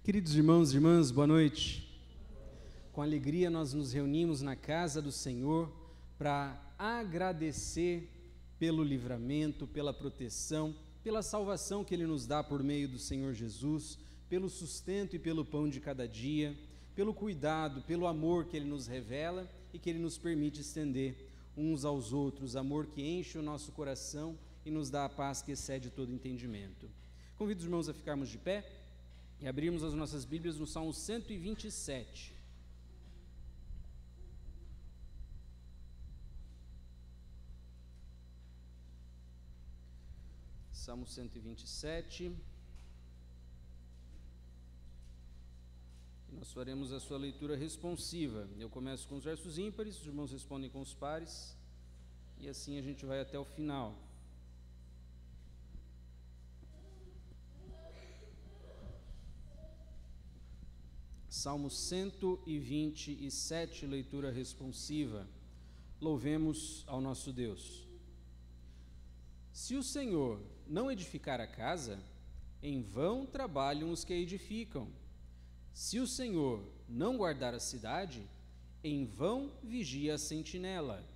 Queridos irmãos e irmãs, boa noite. Com alegria nós nos reunimos na casa do Senhor para agradecer pelo livramento, pela proteção, pela salvação que Ele nos dá por meio do Senhor Jesus, pelo sustento e pelo pão de cada dia, pelo cuidado, pelo amor que Ele nos revela e que Ele nos permite estender uns aos outros, amor que enche o nosso coração e nos dá a paz que excede todo entendimento. Convido os irmãos a ficarmos de pé e abrirmos as nossas Bíblias no Salmo 127. Salmo 127. E nós faremos a sua leitura responsiva. Eu começo com os versos ímpares, os irmãos respondem com os pares, e assim a gente vai até o final. Salmo 127, leitura responsiva. Louvemos ao nosso Deus. Se o Senhor não edificar a casa, em vão trabalham os que a edificam. Se o Senhor não guardar a cidade, em vão vigia a sentinela.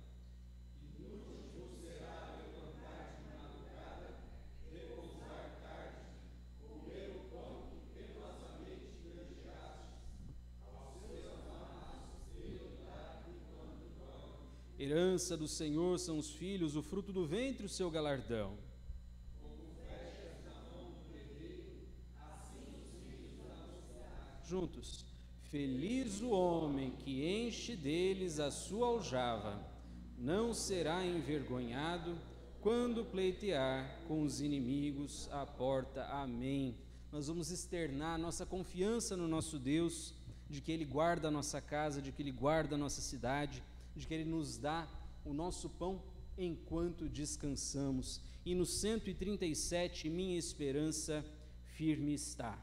Herança do Senhor são os filhos, o fruto do ventre, o seu galardão. Como flechas na mão do guerreiro, assim os filhos da mocidade. Juntos. Feliz o homem que enche deles a sua aljava, não será envergonhado quando pleitear com os inimigos à porta. Amém. Nós vamos externar nossa confiança no nosso Deus, de que Ele guarda a nossa casa, de que Ele guarda a nossa cidade, de que Ele nos dá o nosso pão enquanto descansamos. E no 137, minha esperança firme está.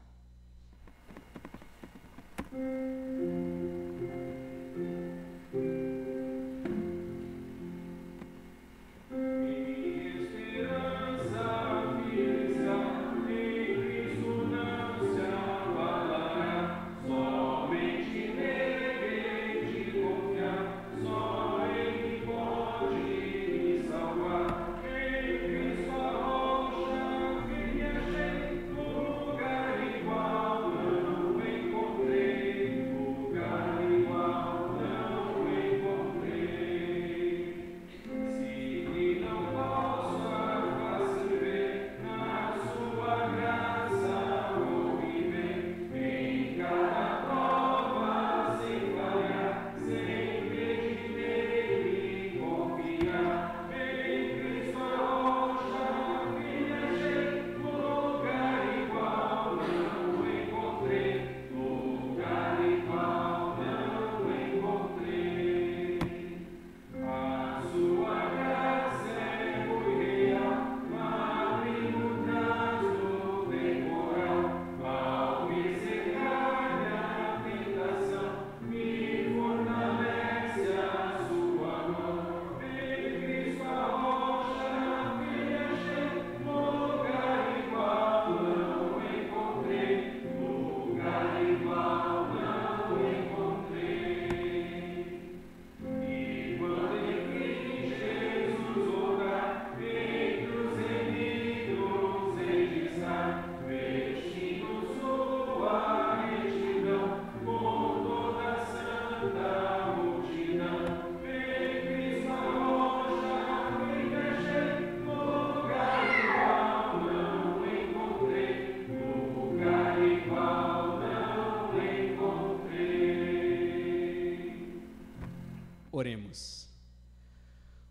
Oremos.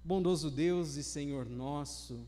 Bondoso Deus e Senhor nosso,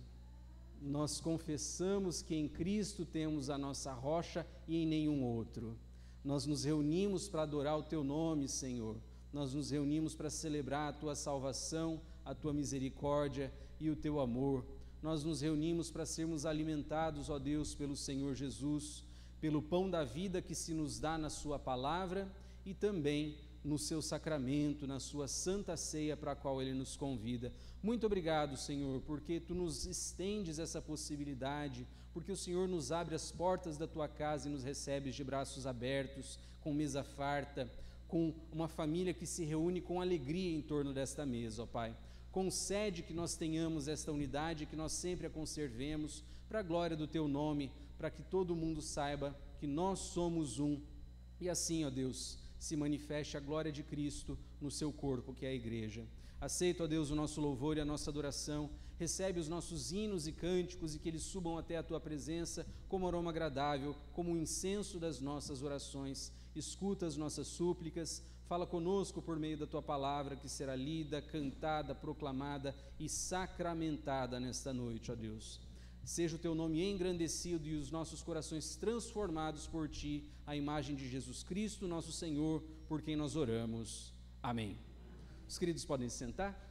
nós confessamos que em Cristo temos a nossa rocha e em nenhum outro. Nós nos reunimos para adorar o Teu nome, Senhor. Nós nos reunimos para celebrar a Tua salvação, a Tua misericórdia e o Teu amor. Nós nos reunimos para sermos alimentados, ó Deus, pelo Senhor Jesus, pelo pão da vida que se nos dá na Sua palavra e também no seu sacramento, na sua santa ceia para a qual Ele nos convida. Muito obrigado, Senhor, porque Tu nos estendes essa possibilidade, porque o Senhor nos abre as portas da Tua casa e nos recebes de braços abertos, com mesa farta, com uma família que se reúne com alegria em torno desta mesa, ó Pai. Concede que nós tenhamos esta unidade, que nós sempre a conservemos, para a glória do Teu nome, para que todo mundo saiba que nós somos um, e assim, ó Deus, se manifeste a glória de Cristo no seu corpo, que é a igreja. Aceita, ó Deus, o nosso louvor e a nossa adoração, recebe os nossos hinos e cânticos e que eles subam até a Tua presença como aroma agradável, como o incenso das nossas orações. Escuta as nossas súplicas, fala conosco por meio da Tua palavra, que será lida, cantada, proclamada e sacramentada nesta noite, ó Deus. Seja o Teu nome engrandecido e os nossos corações transformados por Ti, à imagem de Jesus Cristo, nosso Senhor, por quem nós oramos. Amém. Os queridos podem se sentar?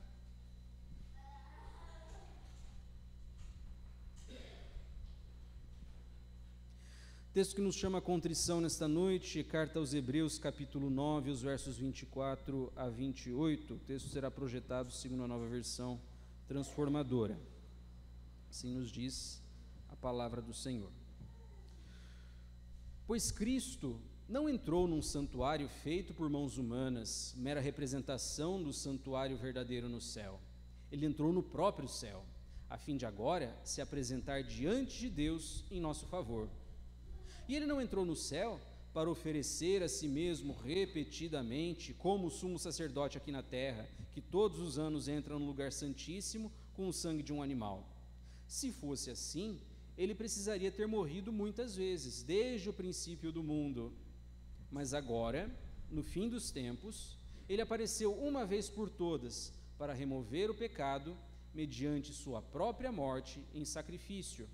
Texto que nos chama a contrição nesta noite, carta aos Hebreus, capítulo 9, os versos 24 a 28. O texto será projetado segundo a nova versão transformadora. Assim nos diz a palavra do Senhor. Pois Cristo não entrou num santuário feito por mãos humanas, mera representação do santuário verdadeiro no céu. Ele entrou no próprio céu, a fim de agora se apresentar diante de Deus em nosso favor. E ele não entrou no céu para oferecer a si mesmo repetidamente, como o sumo sacerdote aqui na terra, que todos os anos entra no lugar santíssimo com o sangue de um animal. Se fosse assim, ele precisaria ter morrido muitas vezes, desde o princípio do mundo. Mas agora, no fim dos tempos, ele apareceu uma vez por todas para remover o pecado mediante sua própria morte em sacrifício.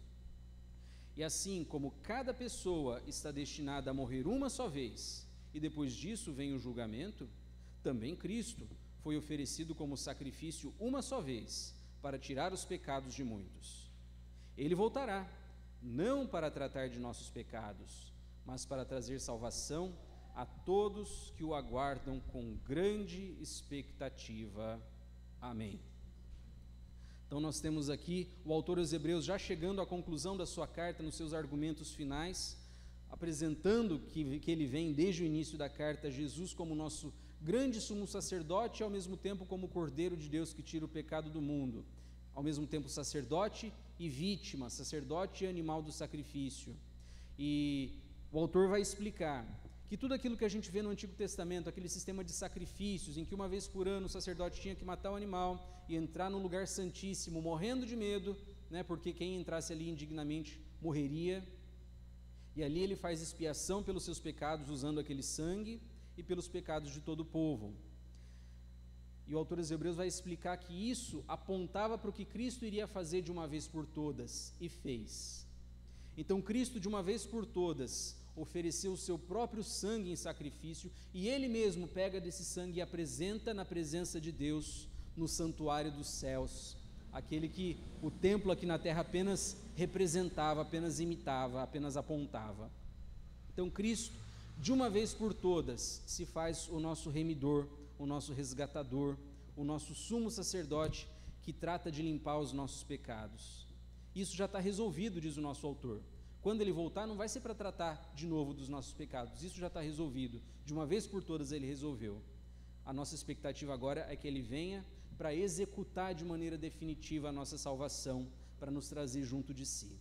E assim como cada pessoa está destinada a morrer uma só vez, e depois disso vem o julgamento, também Cristo foi oferecido como sacrifício uma só vez, para tirar os pecados de muitos. Ele voltará, não para tratar de nossos pecados, mas para trazer salvação a todos que o aguardam com grande expectativa. Amém. Então nós temos aqui o autor aos Hebreus já chegando à conclusão da sua carta nos seus argumentos finais, apresentando que ele vem desde o início da carta Jesus como nosso grande sumo sacerdote e ao mesmo tempo como o Cordeiro de Deus que tira o pecado do mundo, ao mesmo tempo sacerdote e vítima, sacerdote e animal do sacrifício. E o autor vai explicar que tudo aquilo que a gente vê no Antigo Testamento, aquele sistema de sacrifícios, em que uma vez por ano o sacerdote tinha que matar o animal e entrar no lugar santíssimo, morrendo de medo, né, porque quem entrasse ali indignamente morreria, e ali ele faz expiação pelos seus pecados usando aquele sangue e pelos pecados de todo o povo. E o autor dos Hebreus vai explicar que isso apontava para o que Cristo iria fazer de uma vez por todas, e fez. Então Cristo, de uma vez por todas, ofereceu o seu próprio sangue em sacrifício, e Ele mesmo pega desse sangue e apresenta na presença de Deus, no santuário dos céus, aquele que o templo aqui na terra apenas representava, apenas imitava, apenas apontava. Então Cristo, de uma vez por todas, se faz o nosso remidor, o nosso resgatador, o nosso sumo sacerdote, que trata de limpar os nossos pecados. Isso já está resolvido, diz o nosso autor. Quando ele voltar, não vai ser para tratar de novo dos nossos pecados, isso já está resolvido, de uma vez por todas ele resolveu. A nossa expectativa agora é que ele venha para executar de maneira definitiva a nossa salvação, para nos trazer junto de si.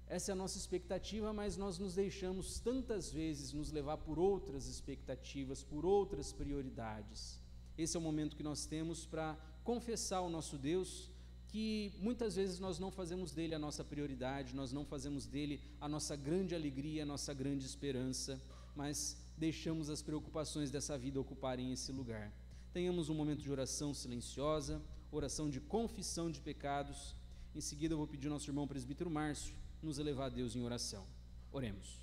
Essa é a nossa expectativa, mas nós nos deixamos tantas vezes nos levar por outras expectativas, por outras prioridades. Esse é o momento que nós temos para confessar ao nosso Deus que muitas vezes nós não fazemos dele a nossa prioridade, nós não fazemos dele a nossa grande alegria, a nossa grande esperança, mas deixamos as preocupações dessa vida ocuparem esse lugar. Tenhamos um momento de oração silenciosa, oração de confissão de pecados. Em seguida eu vou pedir ao nosso irmão presbítero Márcio nos elevar a Deus em oração. Oremos.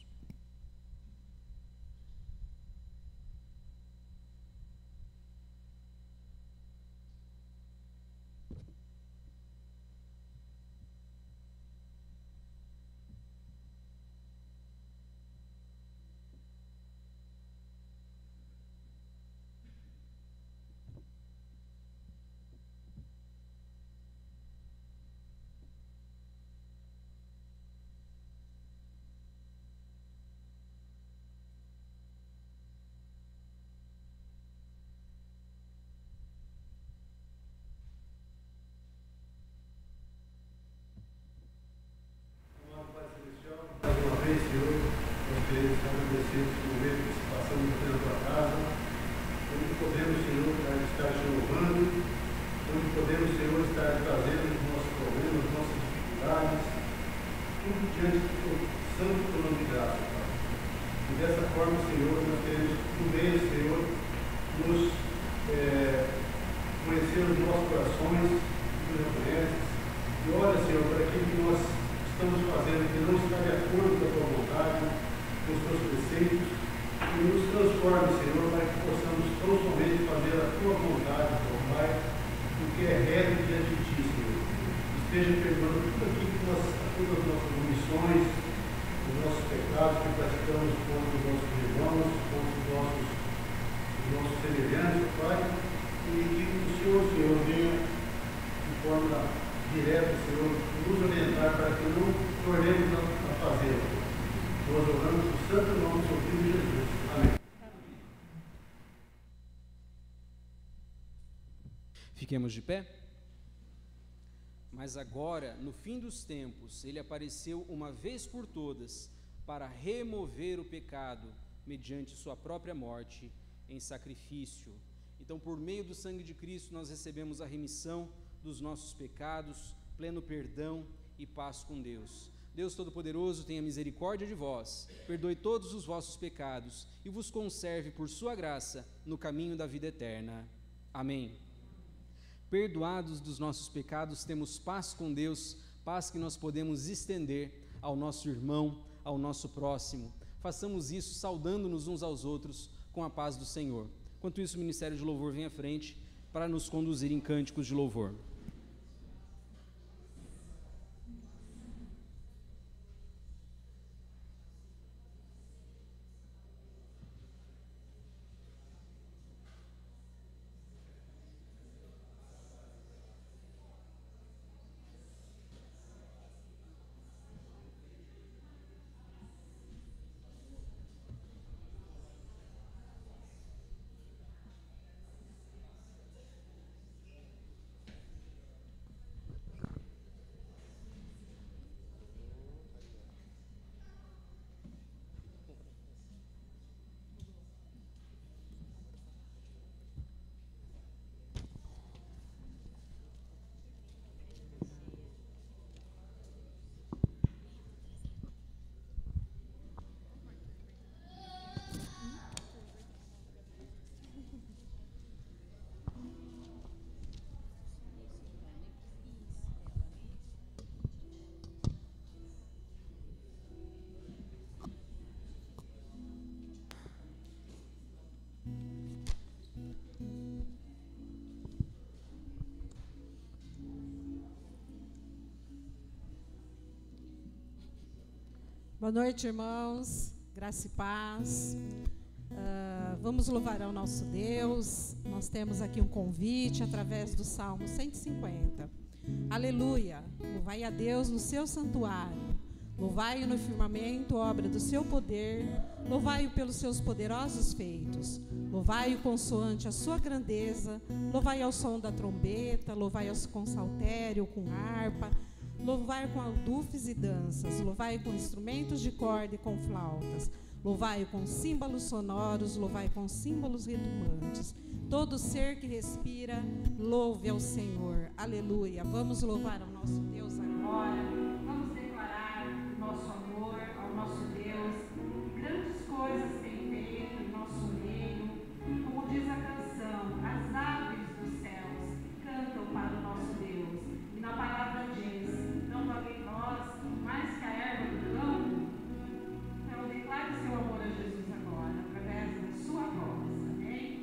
estar te louvando, onde podemos, Senhor, estar trazendo os nossos problemas, as nossas dificuldades, tudo diante do teu santo trono de graça, Pai. E dessa forma, Senhor, nós queremos, no meio, Senhor, nos conhecer os nossos corações, nos reconheces, e olha, Senhor, para aquilo que nós estamos fazendo, que não está de acordo com a tua vontade, com os teus preceitos, e nos transforme, Senhor, para que possamos tão somente fazer a tua vontade, ó Pai, o que é reto diante de ti, Senhor. Esteja perdoando tudo aquilo que todas as nossas omissões, os nossos pecados que praticamos contra os nossos irmãos, contra os nossos semelhantes, Pai, e que o Senhor, venha de forma direta, Senhor, nos orientar para que não tornemos a fazer. Nós oramos no santo nome do seu Filho Jesus. Amém. Fiquemos de pé. Mas agora, no fim dos tempos, ele apareceu uma vez por todas para remover o pecado mediante sua própria morte em sacrifício. Então, por meio do sangue de Cristo, nós recebemos a remissão dos nossos pecados, pleno perdão e paz com Deus. Deus Todo-Poderoso, tenha misericórdia de vós, perdoe todos os vossos pecados e vos conserve por sua graça no caminho da vida eterna. Amém. Perdoados dos nossos pecados, temos paz com Deus, paz que nós podemos estender ao nosso irmão, ao nosso próximo. Façamos isso saudando-nos uns aos outros com a paz do Senhor. Enquanto isso, o Ministério de Louvor vem à frente para nos conduzir em cânticos de louvor. Boa noite, irmãos, graça e paz. Vamos louvar ao nosso Deus. Nós temos aqui um convite através do Salmo 150. Aleluia! Louvai a Deus no seu santuário, louvai-o no firmamento, obra do seu poder, louvai-o pelos seus poderosos feitos, louvai-o consoante a sua grandeza, louvai ao som da trombeta, louvai com saltério, com harpa, louvai com aldufes e danças, louvai com instrumentos de corda e com flautas, louvai com símbolos sonoros, louvai com símbolos retumbantes. Todo ser que respira, louve ao Senhor. Aleluia. Vamos louvar ao nosso Deus agora. Vamos declarar o nosso amor ao nosso Deus. Grandes coisas tem feito em nosso meio. Como diz a canção, as aves dos céus cantam para o nosso Deus. E na palavra diz: não valem nós mais que a erva do campo? Então declare seu amor a Jesus agora, através da sua voz. Amém?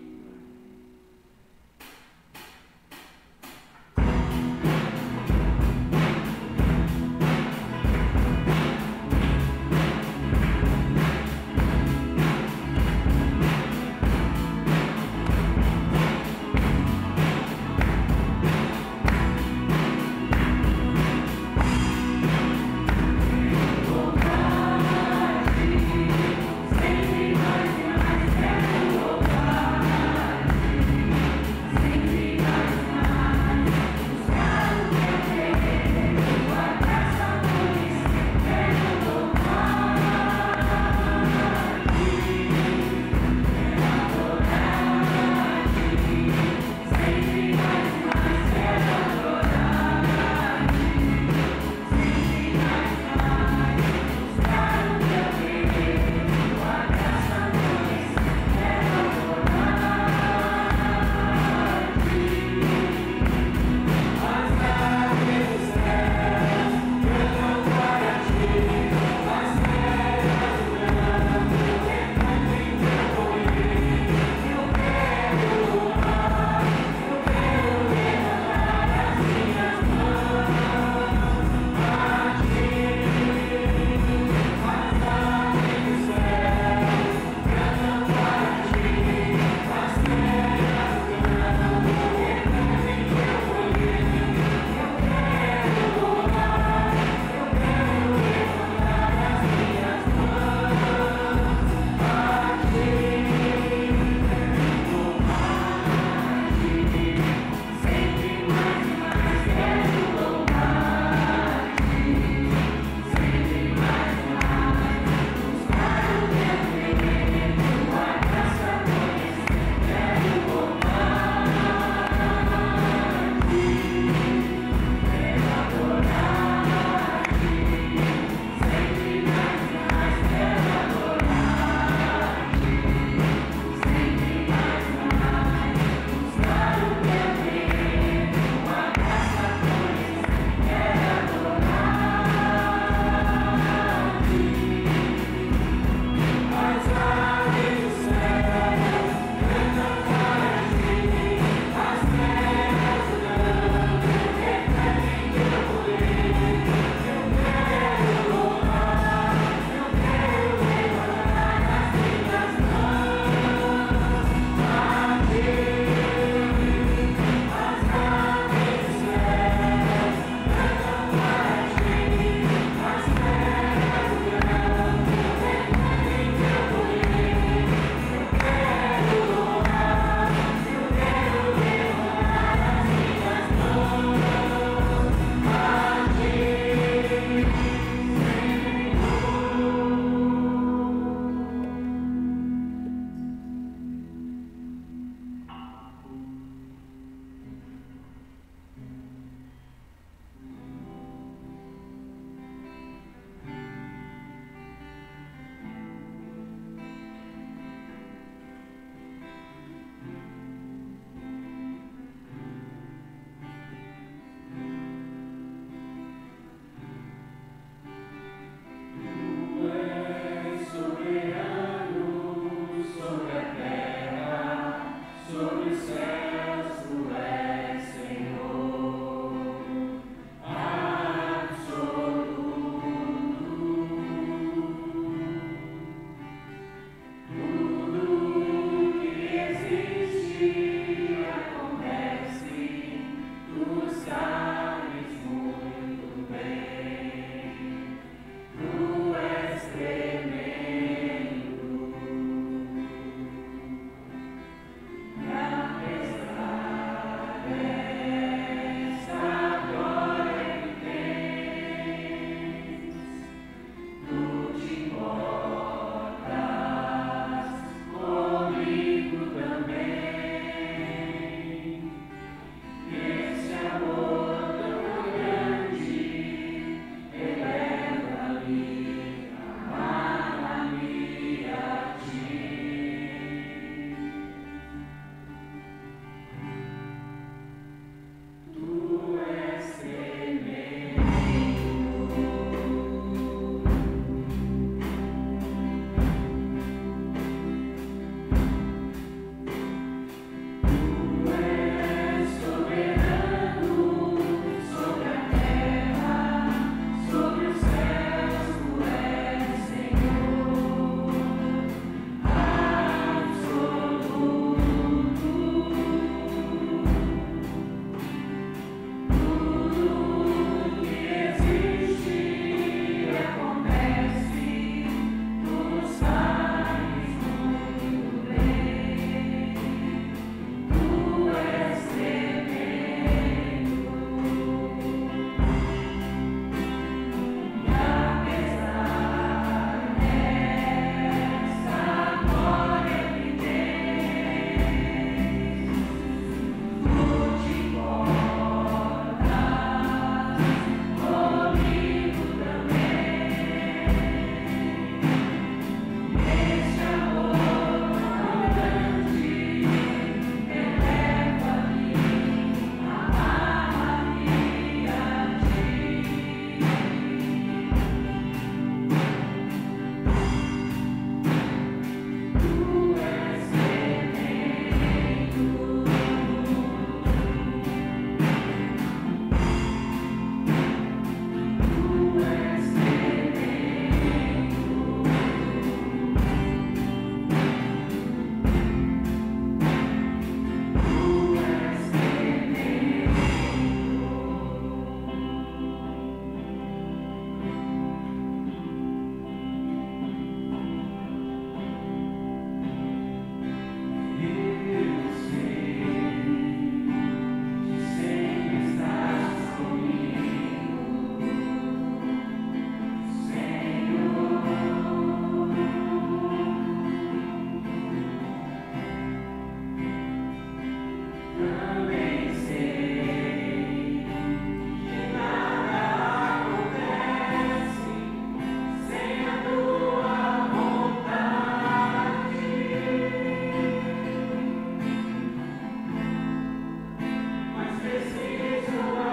Preciso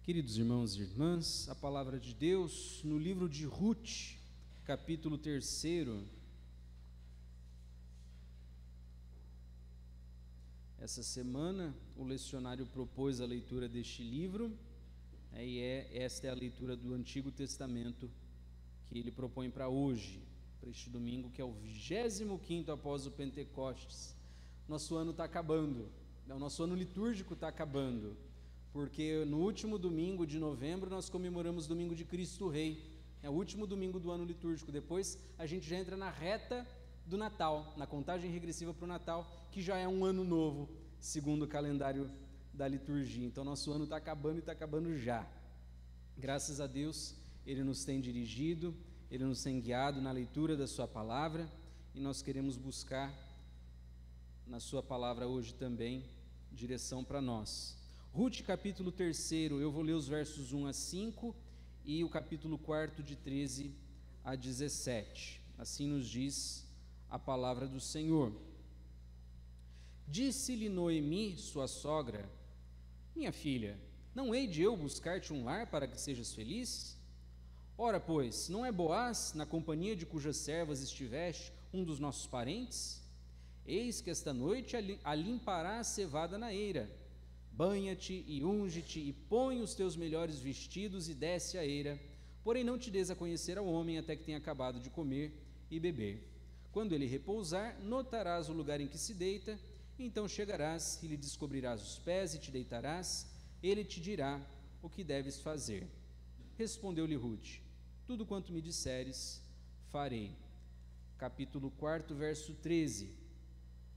Queridos irmãos e irmãs, a palavra de Deus no livro de Ruth, capítulo 3. Essa semana o lecionário propôs a leitura deste livro, esta é a leitura do Antigo Testamento que ele propõe para hoje, para este domingo, que é o 25º após o Pentecostes. Nosso ano está acabando, o nosso ano litúrgico está acabando, porque no último domingo de novembro nós comemoramos o domingo de Cristo Rei, é o último domingo do ano litúrgico. Depois a gente já entra na reta do Natal, na contagem regressiva para o Natal, que já é um ano novo, segundo o calendário da liturgia. Então nosso ano está acabando e está acabando já. Graças a Deus, Ele nos tem dirigido, Ele nos tem guiado na leitura da sua palavra, e nós queremos buscar na sua palavra hoje também direção para nós. Ruth capítulo 3, eu vou ler os versos 1 a 5 e o capítulo 4 de 13 a 17. Assim nos diz a palavra do Senhor. Disse-lhe Noemi, sua sogra: minha filha, não hei de eu buscar-te um lar para que sejas feliz? Ora, pois, não é Boaz, na companhia de cujas servas estiveste, um dos nossos parentes? Eis que esta noite alimpará a cevada na eira. Banha-te e unge-te e põe os teus melhores vestidos e desce a eira, porém não te des a conhecer ao homem até que tenha acabado de comer e beber. Quando ele repousar, notarás o lugar em que se deita, então chegarás e lhe descobrirás os pés e te deitarás, ele te dirá o que deves fazer. Respondeu-lhe Ruth: tudo quanto me disseres, farei. Capítulo 4, verso 13.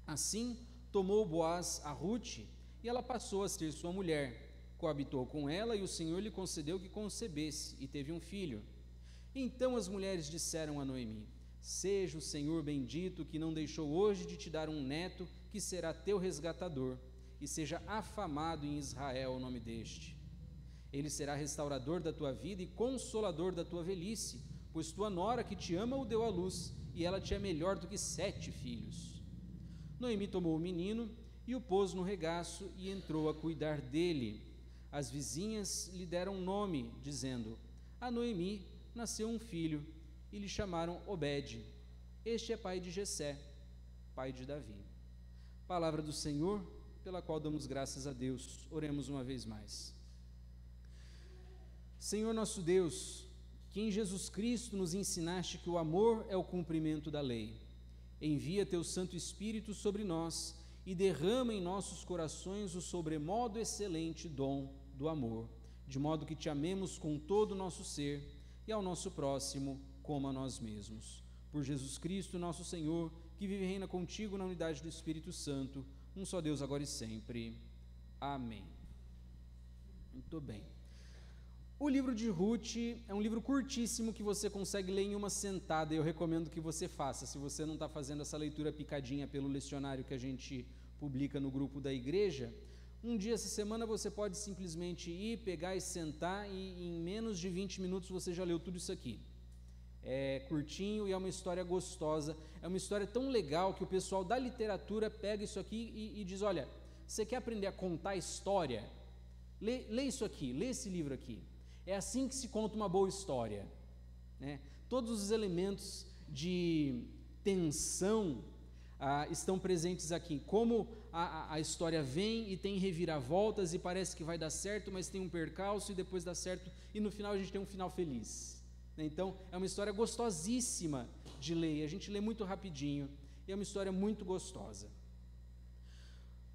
Assim tomou Boaz a Ruth, e ela passou a ser sua mulher, coabitou com ela, e o Senhor lhe concedeu que concebesse, e teve um filho. Então as mulheres disseram a Noemi: seja o Senhor bendito, que não deixou hoje de te dar um neto, que será teu resgatador, e seja afamado em Israel o nome deste. Ele será restaurador da tua vida e consolador da tua velhice, pois tua nora que te ama o deu à luz, e ela te é melhor do que 7 filhos. Noemi tomou o menino e o pôs no regaço e entrou a cuidar dele. As vizinhas lhe deram nome, dizendo: a Noemi nasceu um filho, e lhe chamaram Obed. Este é pai de Jessé, pai de Davi. Palavra do Senhor, pela qual damos graças a Deus. Oremos uma vez mais. Senhor nosso Deus, que em Jesus Cristo nos ensinaste que o amor é o cumprimento da lei, envia teu Santo Espírito sobre nós e derrama em nossos corações o sobremodo excelente dom do amor, de modo que te amemos com todo o nosso ser e ao nosso próximo como a nós mesmos. Por Jesus Cristo, nosso Senhor, que vive e reina contigo na unidade do Espírito Santo, um só Deus, agora e sempre. Amém. Muito bem. O livro de Ruth é um livro curtíssimo que você consegue ler em uma sentada, e eu recomendo que você faça, se você não está fazendo essa leitura picadinha pelo lecionário que a gente publica no grupo da igreja. Um dia essa semana você pode simplesmente ir, pegar e sentar, e em menos de 20 minutos você já leu tudo isso aqui. É curtinho e é uma história gostosa, é uma história tão legal que o pessoal da literatura pega isso aqui e diz: olha, você quer aprender a contar história? Lê isso aqui, lê esse livro aqui. É assim que se conta uma boa história, né? Todos os elementos de tensão estão presentes aqui. Como a história vem e tem reviravoltas e parece que vai dar certo, mas tem um percalço e depois dá certo, e no final a gente tem um final feliz, né? Então é uma história gostosíssima de ler, a gente lê muito rapidinho, e é uma história muito gostosa.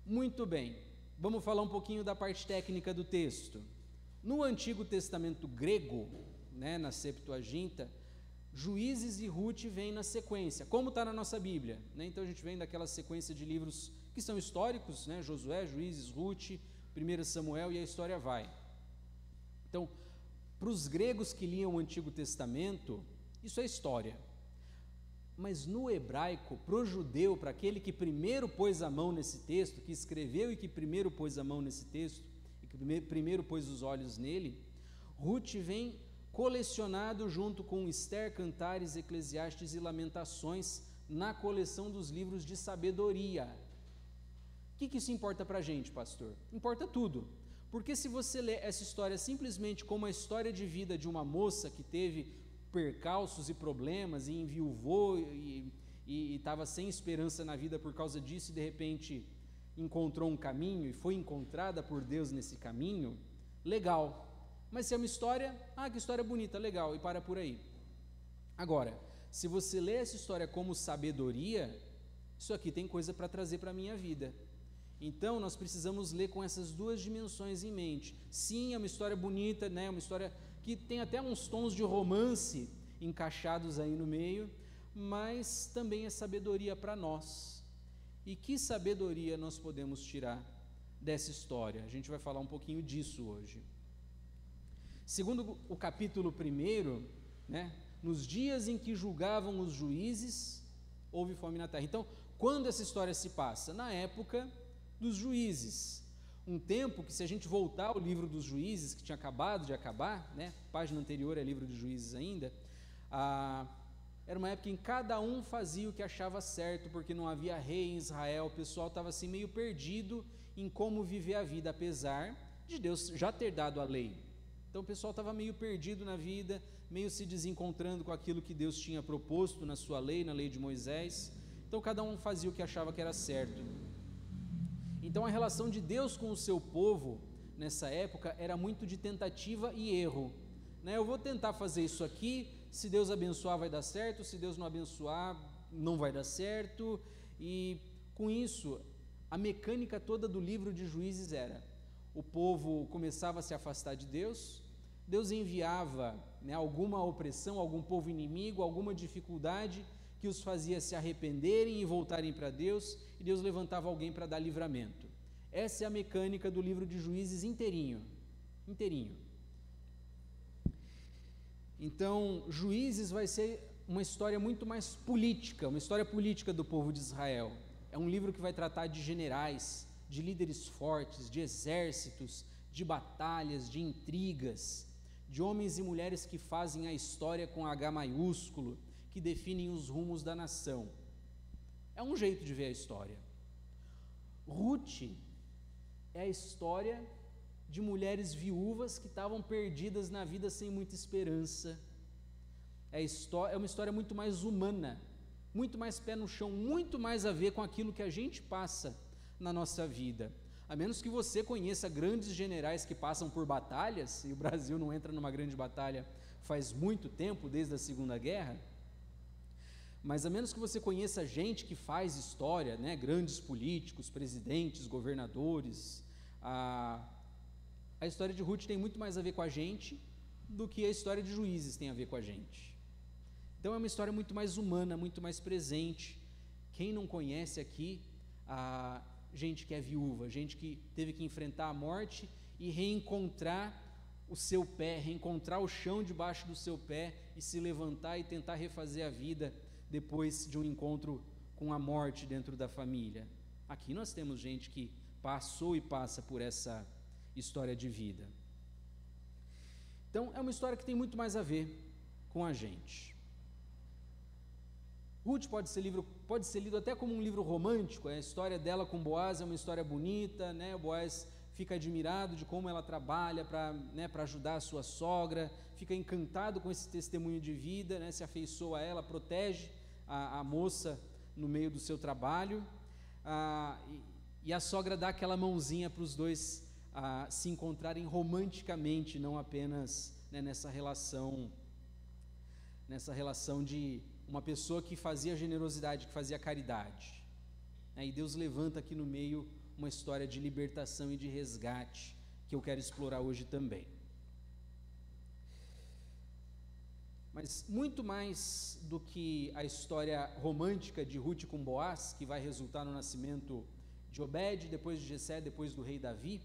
Muito bem, vamos falar um pouquinho da parte técnica do texto. No Antigo Testamento grego, né, na Septuaginta, Juízes e Ruth vêm na sequência, como está na nossa Bíblia, né? Então a gente vem daquela sequência de livros que são históricos, né? Josué, Juízes, Ruth, 1 Samuel, e a história vai. Então, para os gregos que liam o Antigo Testamento, isso é história. Mas no hebraico, para o judeu, para aquele que primeiro pôs a mão nesse texto, que escreveu e que primeiro pôs a mão nesse texto, que primeiro pôs os olhos nele, Ruth vem colecionado junto com Ester, Cantares, Eclesiastes e Lamentações na coleção dos livros de sabedoria. O que isso importa para a gente, pastor? Importa tudo, Porque se você lê essa história simplesmente como a história de vida de uma moça que teve percalços e problemas e enviuvou e estava sem esperança na vida por causa disso e de repente encontrou um caminho e foi encontrada por Deus nesse caminho, legal. Mas se é uma história, que história bonita, legal, e para por aí. Agora, se você lê essa história como sabedoria, isso aqui tem coisa para trazer para a minha vida. Então, nós precisamos ler com essas duas dimensões em mente. Sim, é uma história bonita, né? Uma história que tem até uns tons de romance encaixados aí no meio, mas também é sabedoria para nós. E que sabedoria nós podemos tirar dessa história? A gente vai falar um pouquinho disso hoje. Segundo o capítulo 1, né? Nos dias em que julgavam os juízes, houve fome na terra. Então, quando essa história se passa? Na época dos juízes, um tempo que, se a gente voltar ao livro dos juízes, que tinha acabado de acabar, né? Página anterior é livro dos juízes ainda, era uma época em que cada um fazia o que achava certo, porque não havia rei em Israel, o pessoal estava assim meio perdido em como viver a vida, apesar de Deus já ter dado a lei. Então o pessoal estava meio perdido na vida, meio se desencontrando com aquilo que Deus tinha proposto na sua lei, na lei de Moisés. Então cada um fazia o que achava que era certo. Então a relação de Deus com o seu povo nessa época era muito de tentativa e erro, né? Eu vou tentar fazer isso aqui, se Deus abençoar vai dar certo, se Deus não abençoar não vai dar certo. E com isso a mecânica toda do livro de Juízes era: o povo começava a se afastar de Deus, Deus enviava, né, alguma opressão, algum povo inimigo, alguma dificuldade que os fazia se arrependerem e voltarem para Deus, e Deus levantava alguém para dar livramento. Essa é a mecânica do livro de Juízes inteirinho. Então, Juízes vai ser uma história muito mais política, uma história política do povo de Israel. É um livro que vai tratar de generais, de líderes fortes, de exércitos, de batalhas, de intrigas, de homens e mulheres que fazem a história com H maiúsculo, que definem os rumos da nação. É um jeito de ver a história. Ruth é a história de mulheres viúvas que estavam perdidas na vida sem muita esperança. É uma história muito mais humana, muito mais pé no chão, muito mais a ver com aquilo que a gente passa na nossa vida. A menos que você conheça grandes generais que passam por batalhas, e o Brasil não entra numa grande batalha faz muito tempo, desde a Segunda Guerra, mas a menos que você conheça gente que faz história, né, grandes políticos, presidentes, governadores, a história de Ruth tem muito mais a ver com a gente do que a história de Juízes tem a ver com a gente. Então é uma história muito mais humana, muito mais presente. Quem não conhece aqui a gente que é viúva, gente que teve que enfrentar a morte e reencontrar o seu pé, reencontrar o chão debaixo do seu pé e se levantar e tentar refazer a vida depois de um encontro com a morte dentro da família. Aqui nós temos gente que passou e passa por essa história de vida. Então é uma história que tem muito mais a ver com a gente. Ruth pode ser lido até como um livro romântico. A história dela com Boaz é uma história bonita, né? O Boaz fica admirado de como ela trabalha para ajudar a sua sogra, fica encantado com esse testemunho de vida, né? Se afeiçoa a ela, protege a moça no meio do seu trabalho, e a sogra dá aquela mãozinha para os dois se encontrarem romanticamente, não apenas, né, nessa relação de uma pessoa que fazia generosidade, que fazia caridade, né? E Deus levanta aqui no meio uma história de libertação e de resgate que eu quero explorar hoje também. Mas muito mais do que a história romântica de Ruth com Boaz, que vai resultar no nascimento de Obed, depois de Jessé, depois do rei Davi,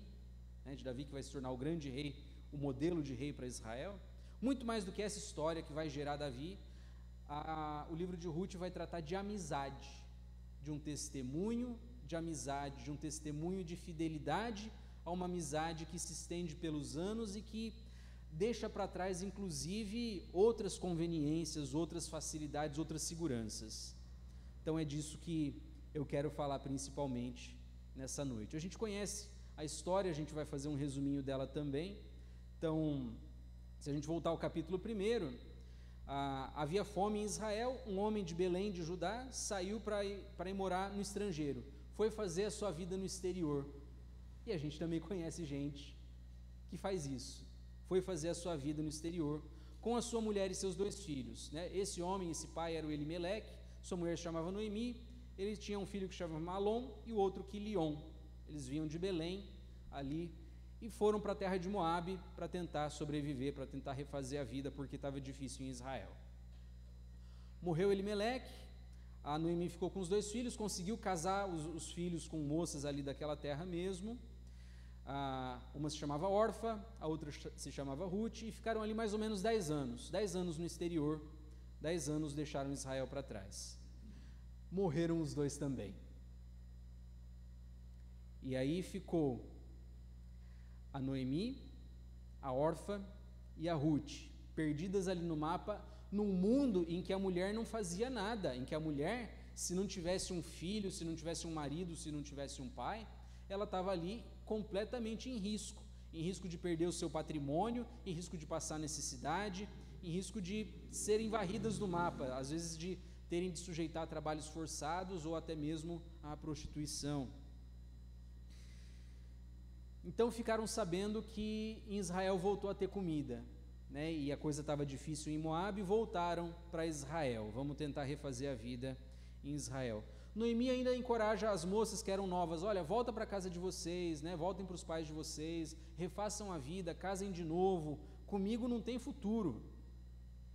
né, de Davi que vai se tornar o grande rei, o modelo de rei para Israel, muito mais do que essa história que vai gerar Davi, o livro de Ruth vai tratar de amizade, de um testemunho de amizade, de um testemunho de fidelidade a uma amizade que se estende pelos anos e que deixa para trás, inclusive, outras conveniências, outras facilidades, outras seguranças. Então é disso que eu quero falar principalmente nessa noite. A gente conhece a história, a gente vai fazer um resuminho dela também. Então, se a gente voltar ao capítulo 1, havia fome em Israel, um homem de Belém de Judá saiu para ir morar no estrangeiro, foi fazer a sua vida no exterior. E a gente também conhece gente que faz isso, foi fazer a sua vida no exterior, com a sua mulher e seus 2 filhos, né? Esse homem, esse pai era o Elimeleque, sua mulher se chamava Noemi, ele tinha um filho que se chamava Malom e o outro Quilion. Eles vinham de Belém ali e foram para a terra de Moabe para tentar sobreviver, para tentar refazer a vida, porque estava difícil em Israel. Morreu Elimeleque, a Noemi ficou com os 2 filhos, conseguiu casar os filhos com moças ali daquela terra mesmo. Uma se chamava Orfa, a outra se chamava Ruth, e ficaram ali mais ou menos 10 anos no exterior, 10 anos deixaram Israel para trás. Morreram os 2 também. E aí ficou a Noemi, a Orfa e a Ruth, perdidas ali no mapa, num mundo em que a mulher não fazia nada, em que a mulher, se não tivesse um filho, se não tivesse um marido, se não tivesse um pai, ela estava ali completamente em risco de perder o seu patrimônio, em risco de passar necessidade, em risco de serem varridas do mapa, às vezes de terem de sujeitar a trabalhos forçados ou até mesmo à prostituição. Então ficaram sabendo que em Israel voltou a ter comida, né? E a coisa estava difícil em Moabe, voltaram para Israel. Vamos tentar refazer a vida em Israel. Noemi ainda encoraja as moças que eram novas: olha, volta para a casa de vocês, né? Voltem para os pais de vocês, refaçam a vida, casem de novo, comigo não tem futuro,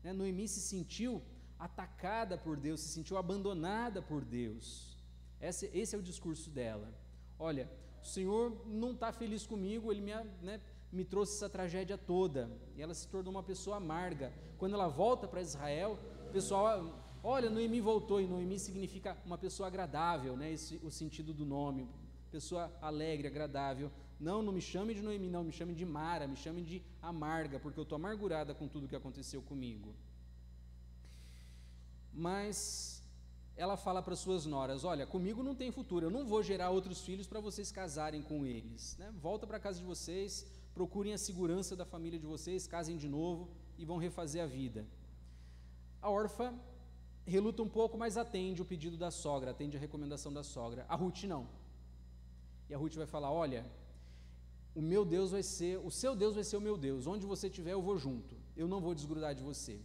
né? Noemi se sentiu atacada por Deus, se sentiu abandonada por Deus. Esse é o discurso dela. Olha, o Senhor não está feliz comigo, Ele me trouxe essa tragédia toda, e ela se tornou uma pessoa amarga. Quando ela volta para Israel, o pessoal, olha, Noemi voltou, e Noemi significa uma pessoa agradável, né? O sentido do nome, pessoa alegre, agradável. Não me chame de Noemi, não, me chame de Mara, me chame de amarga, porque eu estou amargurada com tudo que aconteceu comigo. Mas ela fala para suas noras: olha, comigo não tem futuro, eu não vou gerar outros filhos para vocês casarem com eles, né? Volta para a casa de vocês, procurem a segurança da família de vocês, casem de novo e vão refazer a vida. A Orfa reluta um pouco, mas atende o pedido da sogra, atende a recomendação da sogra. A Ruth não. E a Ruth vai falar: olha, o seu Deus vai ser o meu Deus, onde você estiver eu vou junto, eu não vou desgrudar de você.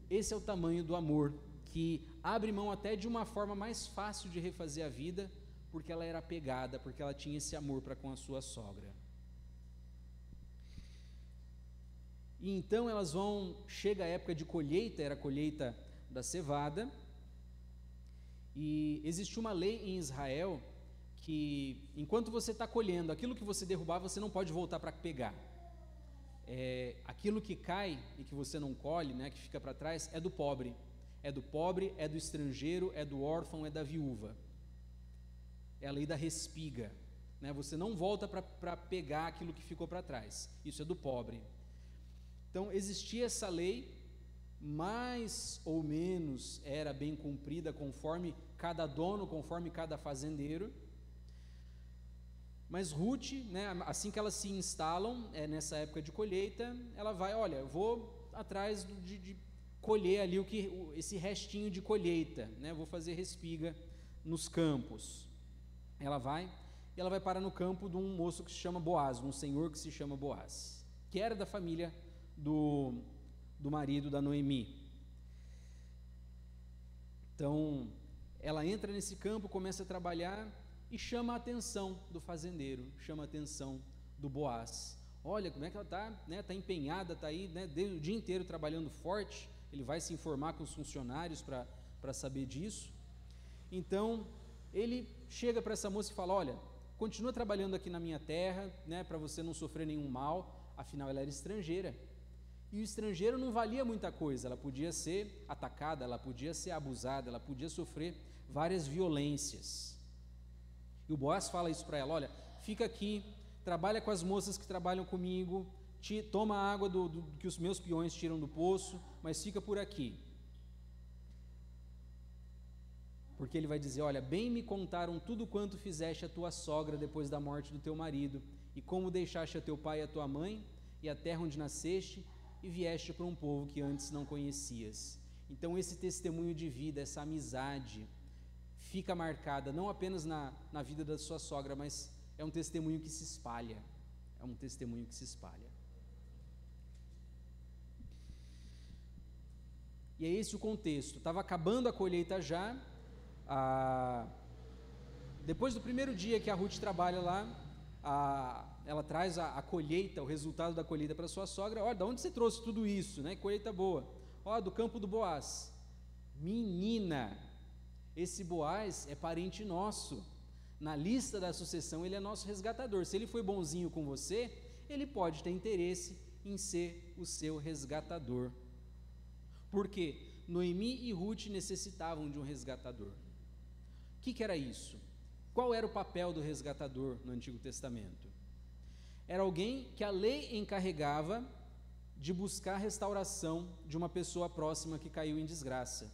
Esse é o tamanho do amor, que abre mão até de uma forma mais fácil de refazer a vida, porque ela era apegada, porque ela tinha esse amor para com a sua sogra. E então chega a época de colheita, era a colheita da cevada, e existe uma lei em Israel que, enquanto você está colhendo, aquilo que você derrubar, você não pode voltar para pegar. Aquilo que cai e que você não colhe, né, que fica para trás, é do pobre, é do estrangeiro, é do órfão, é da viúva. É a lei da respiga, né? Você não volta para pegar aquilo que ficou para trás, isso é do pobre. Então existia essa lei, mais ou menos era bem cumprida conforme cada dono, conforme cada fazendeiro. Mas Ruth, né, assim que elas se instalam, nessa época de colheita, ela vai: olha, eu vou atrás de colher ali esse restinho de colheita, né, vou fazer respiga nos campos. Ela vai parar no campo de um moço que se chama Boaz, um senhor que se chama Boaz, que era da família do marido da Noemi. Então, ela entra nesse campo, começa a trabalhar, e chama a atenção do fazendeiro, chama a atenção do Boaz. Olha como é que ela está, né? Está empenhada, está aí, né, o dia inteiro trabalhando forte. Ele vai se informar com os funcionários para saber disso. Então ele chega para essa moça e fala: olha, continua trabalhando aqui na minha terra, né, para você não sofrer nenhum mal. Afinal ela era estrangeira, e o estrangeiro não valia muita coisa, ela podia ser atacada, ela podia ser abusada, ela podia sofrer várias violências. E o Boaz fala isso para ela: olha, fica aqui, trabalha com as moças que trabalham comigo, toma a água que os meus peões tiram do poço, mas fica por aqui. Porque ele vai dizer: olha, bem me contaram tudo quanto fizeste a tua sogra depois da morte do teu marido, e como deixaste a teu pai e a tua mãe, e a terra onde nasceste, e vieste para um povo que antes não conhecias. Então esse testemunho de vida, essa amizade, fica marcada não apenas na vida da sua sogra, mas é um testemunho que se espalha. É um testemunho que se espalha. E é esse o contexto. Estava acabando a colheita já. Depois do primeiro dia que a Ruth trabalha lá, ela traz a colheita, o resultado da colheita para sua sogra. Olha, de onde você trouxe tudo isso, né? Colheita boa. Ó, do campo do Boaz. Menina, esse Boaz é parente nosso. Na lista da sucessão ele é nosso resgatador. Se ele foi bonzinho com você, ele pode ter interesse em ser o seu resgatador. Por quê? Noemi e Ruth necessitavam de um resgatador. O que era isso? Qual era o papel do resgatador no Antigo Testamento? Era alguém que a lei encarregava de buscar a restauração de uma pessoa próxima que caiu em desgraça.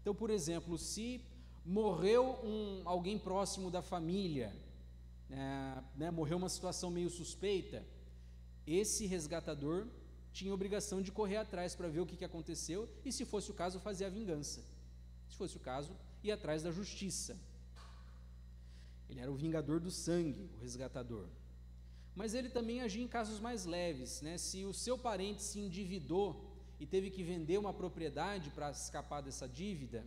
Então, por exemplo, se morreu alguém próximo da família, morreu uma situação meio suspeita, esse resgatador tinha obrigação de correr atrás para ver o que aconteceu e, se fosse o caso, fazer a vingança. Se fosse o caso, ir atrás da justiça. Ele era o vingador do sangue, o resgatador. Mas ele também agia em casos mais leves, né? Se o seu parente se endividou e teve que vender uma propriedade para escapar dessa dívida,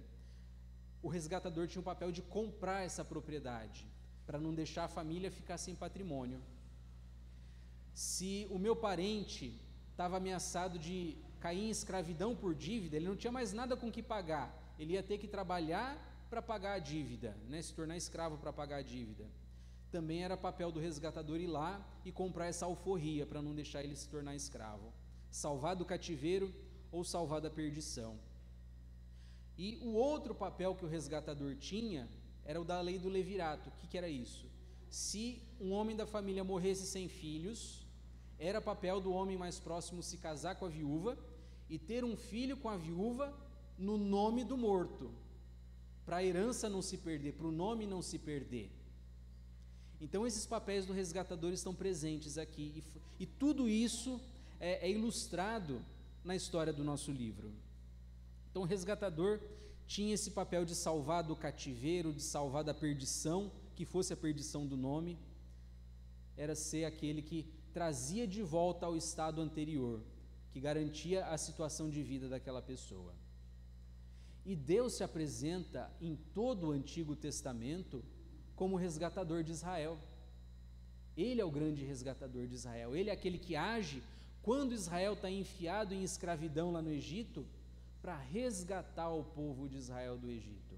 o resgatador tinha o papel de comprar essa propriedade, para não deixar a família ficar sem patrimônio. Se o meu parente estava ameaçado de cair em escravidão por dívida, ele não tinha mais nada com que pagar, ele ia ter que trabalhar para pagar a dívida, né? Se tornar escravo para pagar a dívida. Também era papel do resgatador ir lá e comprar essa alforria para não deixar ele se tornar escravo, salvar do cativeiro ou salvar da perdição. E o outro papel que o resgatador tinha era o da lei do levirato. O que era isso? Se um homem da família morresse sem filhos, era papel do homem mais próximo se casar com a viúva e ter um filho com a viúva no nome do morto, para a herança não se perder, para o nome não se perder. Então esses papéis do resgatador estão presentes aqui, e tudo isso é ilustrado na história do nosso livro. Então o resgatador tinha esse papel de salvar do cativeiro, de salvar da perdição, que fosse a perdição do nome, era ser aquele que trazia de volta ao estado anterior, que garantia a situação de vida daquela pessoa. E Deus se apresenta em todo o Antigo Testamento como resgatador de Israel. Ele é o grande resgatador de Israel, ele é aquele que age quando Israel está enfiado em escravidão lá no Egito, para resgatar o povo de Israel do Egito.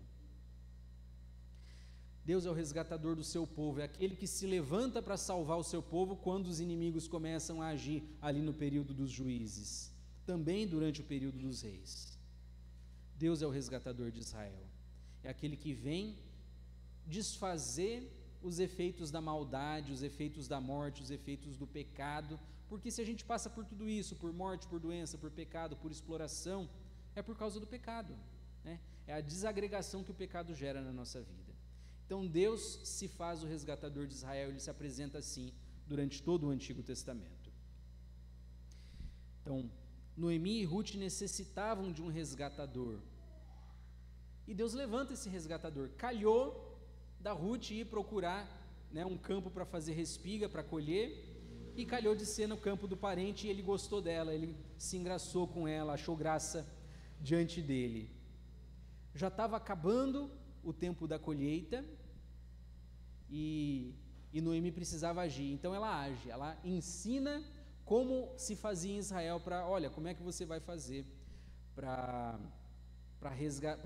Deus é o resgatador do seu povo, é aquele que se levanta para salvar o seu povo quando os inimigos começam a agir ali no período dos juízes, também durante o período dos reis. Deus é o resgatador de Israel, é aquele que vem desfazer os efeitos da maldade, os efeitos da morte, os efeitos do pecado, porque se a gente passa por tudo isso, por morte, por doença, por pecado, por exploração, é por causa do pecado, né? É a desagregação que o pecado gera na nossa vida. Então Deus se faz o resgatador de Israel, ele se apresenta assim durante todo o Antigo Testamento. Então, Noemi e Ruth necessitavam de um resgatador, e Deus levanta esse resgatador. Calhou da Ruth ir procurar, né, um campo para fazer respiga, para colher, e calhou de ser no campo do parente, e ele gostou dela, ele se engraçou com ela, achou graça diante dele. Já estava acabando o tempo da colheita e Noemi precisava agir, então ela age, ela ensina como se fazia em Israel, olha, como é que você vai fazer para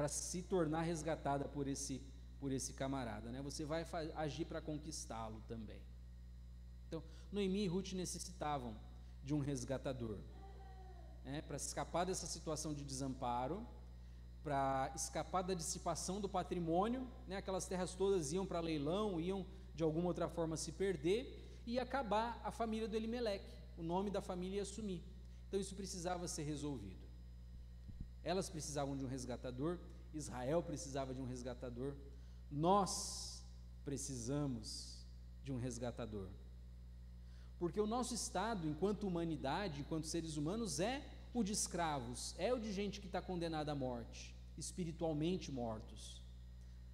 se tornar resgatada por esse camarada, né? Você vai agir para conquistá-lo também. Então, Noemi e Ruth necessitavam de um resgatador, né? Para escapar dessa situação de desamparo, para escapar da dissipação do patrimônio, né? Aquelas terras todas iam para leilão, iam de alguma outra forma se perder, e acabar a família do Elimeleque, o nome da família ia sumir. Então isso precisava ser resolvido. Elas precisavam de um resgatador, Israel precisava de um resgatador, nós precisamos de um resgatador. Porque o nosso estado, enquanto humanidade, enquanto seres humanos, é o de escravos, é o de gente que está condenada à morte, espiritualmente mortos.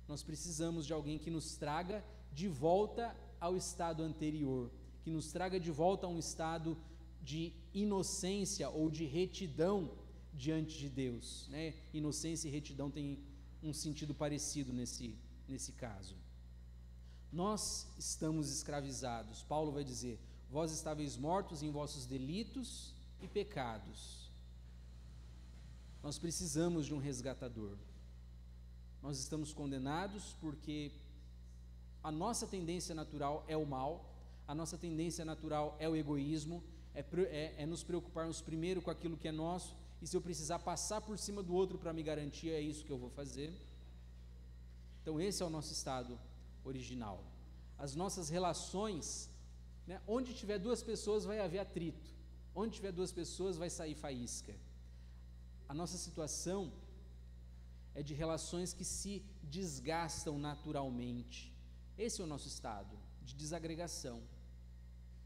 Nós precisamos de alguém que nos traga de volta ao estado anterior, que nos traga de volta a um estado de inocência ou de retidão diante de Deus, né? Inocência e retidão têm um sentido parecido nesse caso. Nós estamos escravizados. Paulo vai dizer: vós estáveis mortos em vossos delitos e pecados. Nós precisamos de um resgatador. Nós estamos condenados porque a nossa tendência natural é o mal, a nossa tendência natural é o egoísmo, é nos preocuparmos primeiro com aquilo que é nosso, e se eu precisar passar por cima do outro para me garantir, é isso que eu vou fazer. Então esse é o nosso estado original. As nossas relações, né, onde tiver duas pessoas vai haver atrito, onde tiver duas pessoas vai sair faísca. A nossa situação é de relações que se desgastam naturalmente. Esse é o nosso estado de desagregação.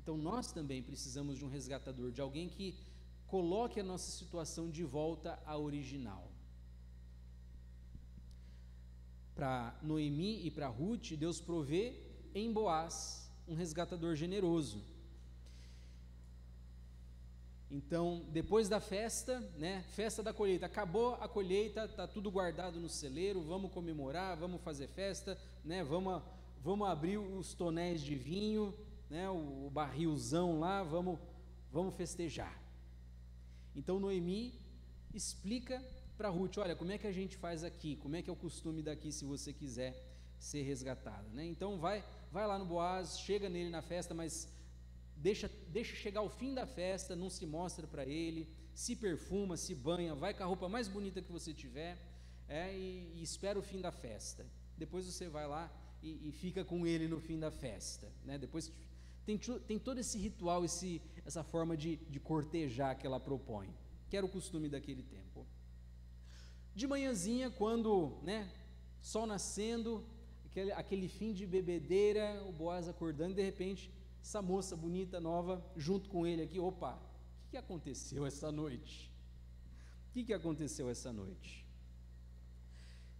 Então nós também precisamos de um resgatador, de alguém que coloque a nossa situação de volta à original. Para Noemi e para Ruth, Deus provê em Boaz um resgatador generoso. Então, depois da festa, né, festa da colheita, acabou a colheita, está tudo guardado no celeiro, vamos comemorar, vamos fazer festa, né, vamos abrir os tonéis de vinho, né, o barrilzão lá, vamos festejar. Então Noemi explica para Ruth: olha, como é que a gente faz aqui, como é que é o costume daqui se você quiser ser resgatada, né? Então vai lá no Boaz, chega nele na festa, mas deixa chegar o fim da festa, não se mostra para ele, se perfuma, se banha, vai com a roupa mais bonita que você tiver, e espera o fim da festa. Depois você vai lá e fica com ele no fim da festa, né? Depois tem todo esse ritual, essa forma de cortejar que ela propõe, que era o costume daquele tempo. De manhãzinha, quando, né, sol nascendo, aquele fim de bebedeira, o Boaz acordando, de repente, essa moça bonita, nova, junto com ele aqui, opa, o que aconteceu essa noite? O que aconteceu essa noite?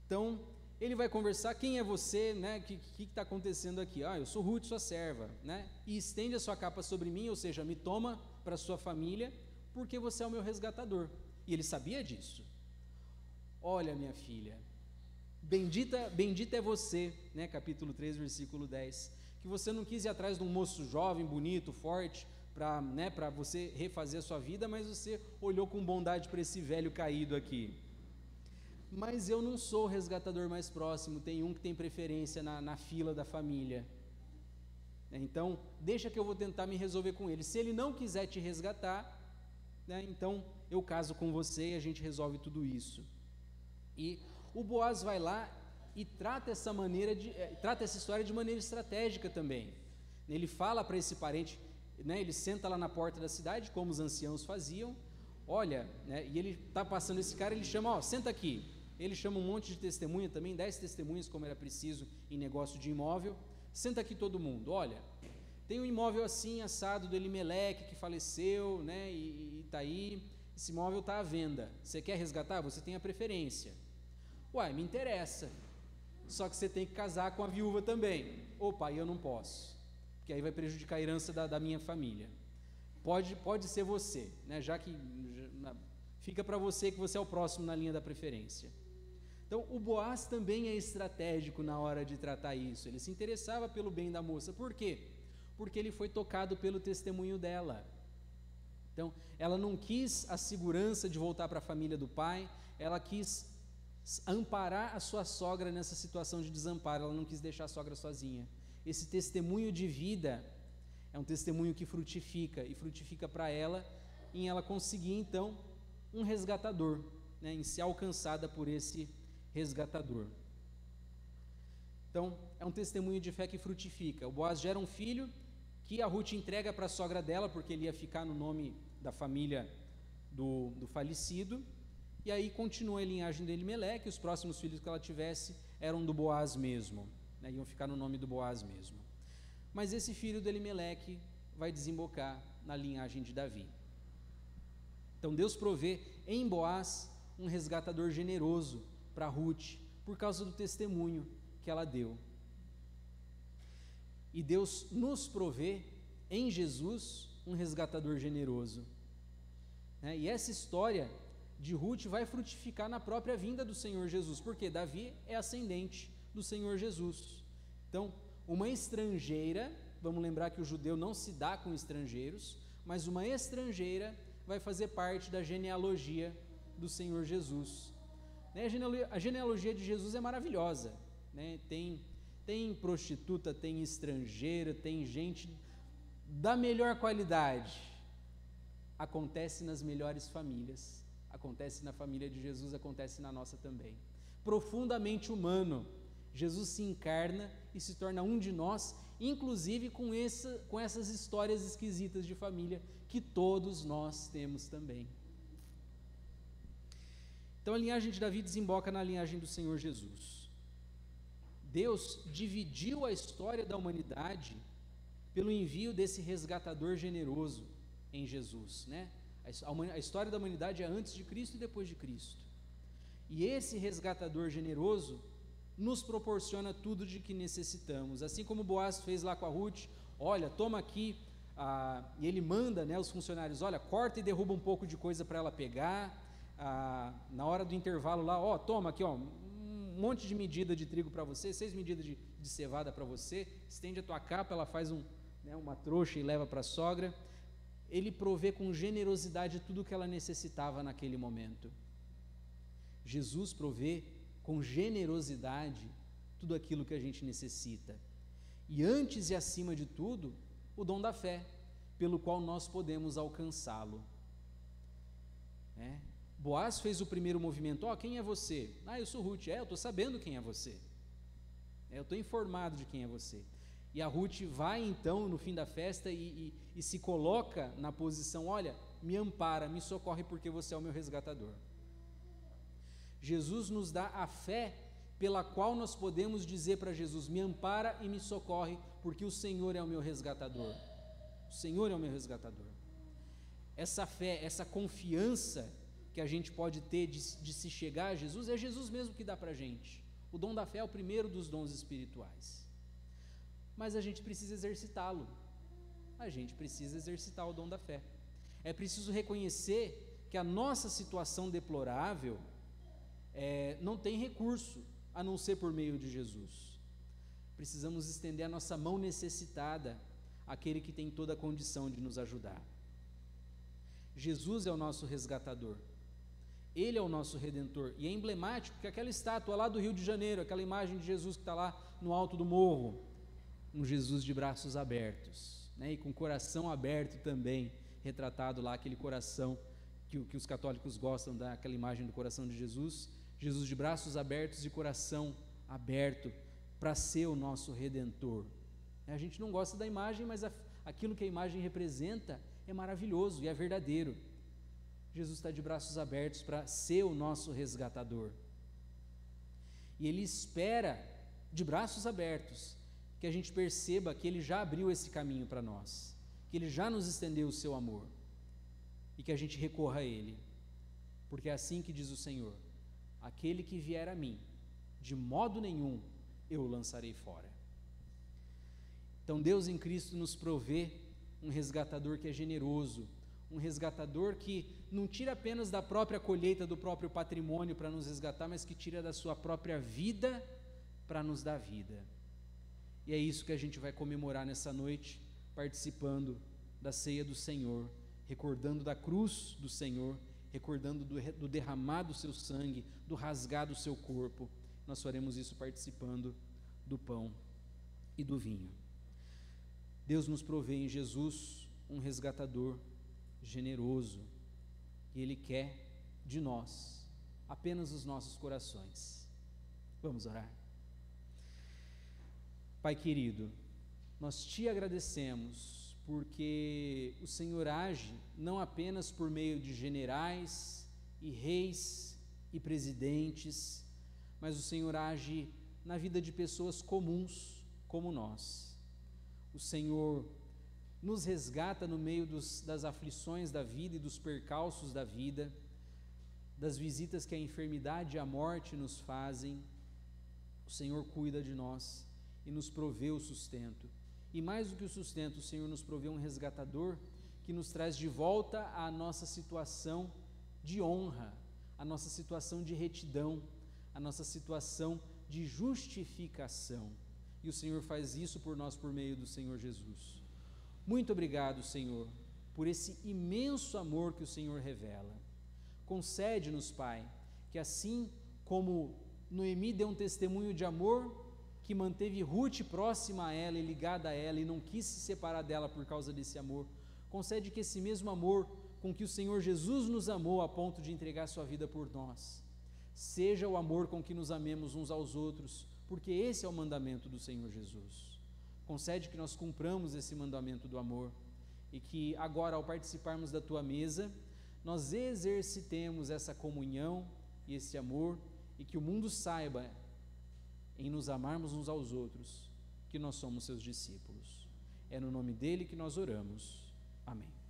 Então, ele vai conversar: quem é você, né? O que está acontecendo aqui? Eu sou Ruth, sua serva, né? E estende a sua capa sobre mim, ou seja, me toma para sua família, porque você é o meu resgatador. E ele sabia disso. Olha, minha filha, bendita é você, né? Capítulo 3, versículo 10, que você não quis ir atrás de um moço jovem, bonito, forte, para você refazer a sua vida, mas você olhou com bondade para esse velho caído aqui. Mas eu não sou o resgatador mais próximo, tem um que tem preferência na fila da família. Então, deixa que eu vou tentar me resolver com ele. Se ele não quiser te resgatar, né, então eu caso com você e a gente resolve tudo isso. E o Boaz vai lá e trata essa história de maneira estratégica também. Ele fala para esse parente, né, ele senta lá na porta da cidade, como os anciãos faziam, olha, né, e ele está passando esse cara, ele chama, senta aqui. Ele chama um monte de testemunha também, 10 testemunhas, como era preciso em negócio de imóvel. Senta aqui todo mundo, olha, tem um imóvel assim, assado, do Elimeleque, que faleceu, né, e está aí, esse imóvel está à venda. Você quer resgatar? Você tem a preferência. Uai, me interessa. Só que você tem que casar com a viúva também. Opa, aí eu não posso, porque aí vai prejudicar a herança da minha família. Pode ser você, né, fica para você que você é o próximo na linha da preferência. Então, o Boaz também é estratégico na hora de tratar isso. Ele se interessava pelo bem da moça. Por quê? Porque ele foi tocado pelo testemunho dela. Então, ela não quis a segurança de voltar para a família do pai, ela quis amparar a sua sogra nessa situação de desamparo, ela não quis deixar a sogra sozinha. Esse testemunho de vida é um testemunho que frutifica, e frutifica para ela, em ela conseguir, então, um resgatador, né, em ser alcançada por esse resgatador. Então, é um testemunho de fé que frutifica. O Boaz gera um filho que a Ruth entrega para a sogra dela, porque ele ia ficar no nome da família do falecido, E aí continua a linhagem de Elimeleque, os próximos filhos que ela tivesse eram do Boaz mesmo, né? Iam ficar no nome do Boaz mesmo. Mas esse filho de Elimeleque vai desembocar na linhagem de Davi. Então Deus provê em Boaz um resgatador generoso para Ruth, por causa do testemunho que ela deu. E Deus nos provê em Jesus um resgatador generoso, né? E essa história de Ruth vai frutificar na própria vinda do Senhor Jesus, porque Davi é ascendente do Senhor Jesus. Então, uma estrangeira, vamos lembrar que o judeu não se dá com estrangeiros, mas uma estrangeira vai fazer parte da genealogia do Senhor Jesus, né? A genealogia de Jesus é maravilhosa, né? Tem prostituta, tem estrangeira, tem gente da melhor qualidade. Acontece nas melhores famílias, acontece na família de Jesus, acontece na nossa também. Profundamente humano, Jesus se encarna e se torna um de nós, inclusive com essas histórias esquisitas de família que todos nós temos também. Então a linhagem de Davi desemboca na linhagem do Senhor Jesus. Deus dividiu a história da humanidade pelo envio desse resgatador generoso em Jesus, né? A história da humanidade é antes de Cristo e depois de Cristo. E esse resgatador generoso nos proporciona tudo de que necessitamos. Assim como Boaz fez lá com a Ruth, olha, toma aqui, e ele manda, né, os funcionários, olha, corta e derruba um pouco de coisa para ela pegar, na hora do intervalo lá, ó, toma aqui, ó, um monte de medida de trigo para você, 6 medidas de cevada para você, estende a tua capa, ela faz uma trouxa e leva para a sogra. Ele provê com generosidade tudo o que ela necessitava naquele momento. Jesus provê com generosidade tudo aquilo que a gente necessita. E antes e acima de tudo, o dom da fé, pelo qual nós podemos alcançá-lo. Boaz fez o primeiro movimento, quem é você? Eu sou Ruth. Eu estou sabendo quem é você. Eu estou informado de quem é você. E a Ruth vai então no fim da festa e se coloca na posição, olha, me ampara, me socorre porque você é o meu resgatador. Jesus nos dá a fé pela qual nós podemos dizer para Jesus, me ampara e me socorre porque o Senhor é o meu resgatador. O Senhor é o meu resgatador. Essa fé, essa confiança que a gente pode ter de se chegar a Jesus, é Jesus mesmo que dá para a gente. O dom da fé é o primeiro dos dons espirituais. Mas a gente precisa exercitá-lo. A gente precisa exercitar o dom da fé. É preciso reconhecer que a nossa situação deplorável não tem recurso a não ser por meio de Jesus. Precisamos estender a nossa mão necessitada àquele que tem toda a condição de nos ajudar. Jesus é o nosso resgatador. Ele é o nosso redentor. E é emblemático que aquela estátua lá do Rio de Janeiro, aquela imagem de Jesus que está lá no alto do morro, um Jesus de braços abertos, né? E com coração aberto também, retratado lá, aquele coração que os católicos gostam daquela imagem do coração de Jesus, Jesus de braços abertos e coração aberto para ser o nosso Redentor. A gente não gosta da imagem, mas aquilo que a imagem representa é maravilhoso e é verdadeiro. Jesus está de braços abertos para ser o nosso resgatador. E Ele espera, de braços abertos, que a gente perceba que Ele já abriu esse caminho para nós, que Ele já nos estendeu o seu amor, e que a gente recorra a Ele, porque é assim que diz o Senhor, aquele que vier a mim, de modo nenhum eu o lançarei fora. Então Deus em Cristo nos provê um resgatador que é generoso, um resgatador que não tira apenas da própria colheita, do próprio patrimônio para nos resgatar, mas que tira da sua própria vida para nos dar vida. E é isso que a gente vai comemorar nessa noite, participando da ceia do Senhor, recordando da cruz do Senhor, recordando do derramar do seu sangue, do rasgar do seu corpo. Nós faremos isso participando do pão e do vinho. Deus nos provê em Jesus um resgatador generoso, e Ele quer de nós apenas os nossos corações. Vamos orar? Pai querido, nós Te agradecemos porque o Senhor age não apenas por meio de generais, e reis e presidentes, mas o Senhor age na vida de pessoas comuns como nós. O Senhor nos resgata no meio das aflições da vida e dos percalços da vida, das visitas que a enfermidade e a morte nos fazem. O Senhor cuida de nós e nos provê o sustento. E mais do que o sustento, o Senhor nos provê um resgatador que nos traz de volta à nossa situação de honra, a nossa situação de retidão, a nossa situação de justificação. E o Senhor faz isso por nós por meio do Senhor Jesus. Muito obrigado, Senhor, por esse imenso amor que o Senhor revela. Concede-nos, Pai, que assim como Noemi deu um testemunho de amor, que manteve Ruth próxima a ela e ligada a ela e não quis se separar dela por causa desse amor, concede que esse mesmo amor com que o Senhor Jesus nos amou a ponto de entregar sua vida por nós, seja o amor com que nos amemos uns aos outros, porque esse é o mandamento do Senhor Jesus. Concede que nós cumpramos esse mandamento do amor e que agora, ao participarmos da tua mesa, nós exercitemos essa comunhão e esse amor, e que o mundo saiba, em nos amarmos uns aos outros, que nós somos seus discípulos. É no nome dele que nós oramos. Amém.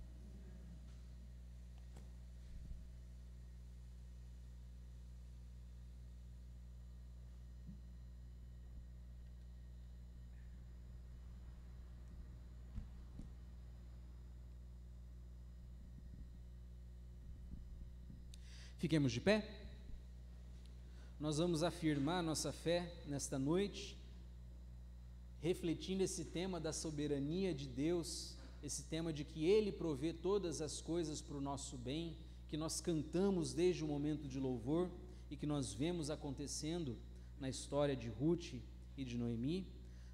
Fiquemos de pé. Nós vamos afirmar nossa fé nesta noite, refletindo esse tema da soberania de Deus, esse tema de que Ele provê todas as coisas para o nosso bem, que nós cantamos desde o momento de louvor e que nós vemos acontecendo na história de Ruth e de Noemi.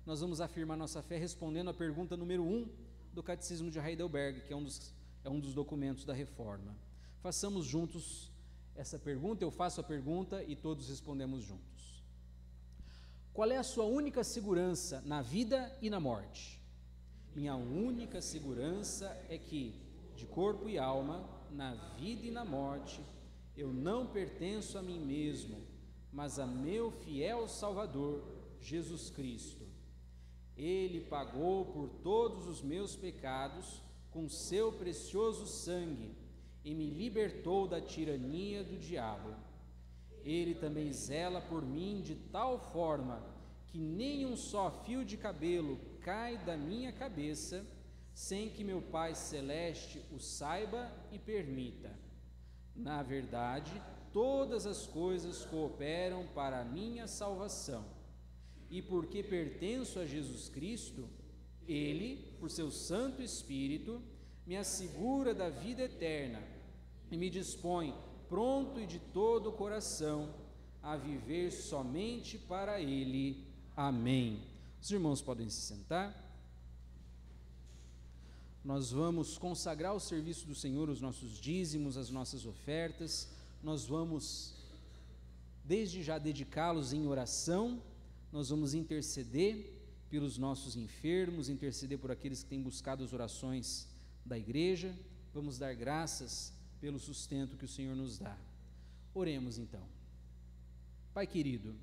Nós vamos afirmar nossa fé respondendo a pergunta número 1 do Catecismo de Heidelberg, que é um dos documentos da Reforma. Façamos juntos essa pergunta, eu faço a pergunta e todos respondemos juntos. Qual é a sua única segurança na vida e na morte? Minha única segurança é que, de corpo e alma, na vida e na morte, eu não pertenço a mim mesmo, mas a meu fiel Salvador, Jesus Cristo. Ele pagou por todos os meus pecados com seu precioso sangue, e me libertou da tirania do diabo. Ele também zela por mim de tal forma que nem um só fio de cabelo cai da minha cabeça sem que meu Pai Celeste o saiba e permita. Na verdade, todas as coisas cooperam para a minha salvação. E porque pertenço a Jesus Cristo, Ele, por seu Santo Espírito, me assegura da vida eterna e me dispõe, pronto e de todo o coração, a viver somente para Ele. Amém. Os irmãos podem se sentar. Nós vamos consagrar ao serviço do Senhor os nossos dízimos, as nossas ofertas. Nós vamos, desde já, dedicá-los em oração. Nós vamos interceder pelos nossos enfermos, interceder por aqueles que têm buscado as orações da igreja. Vamos dar graças pelo sustento que o Senhor nos dá. Oremos então. Pai querido,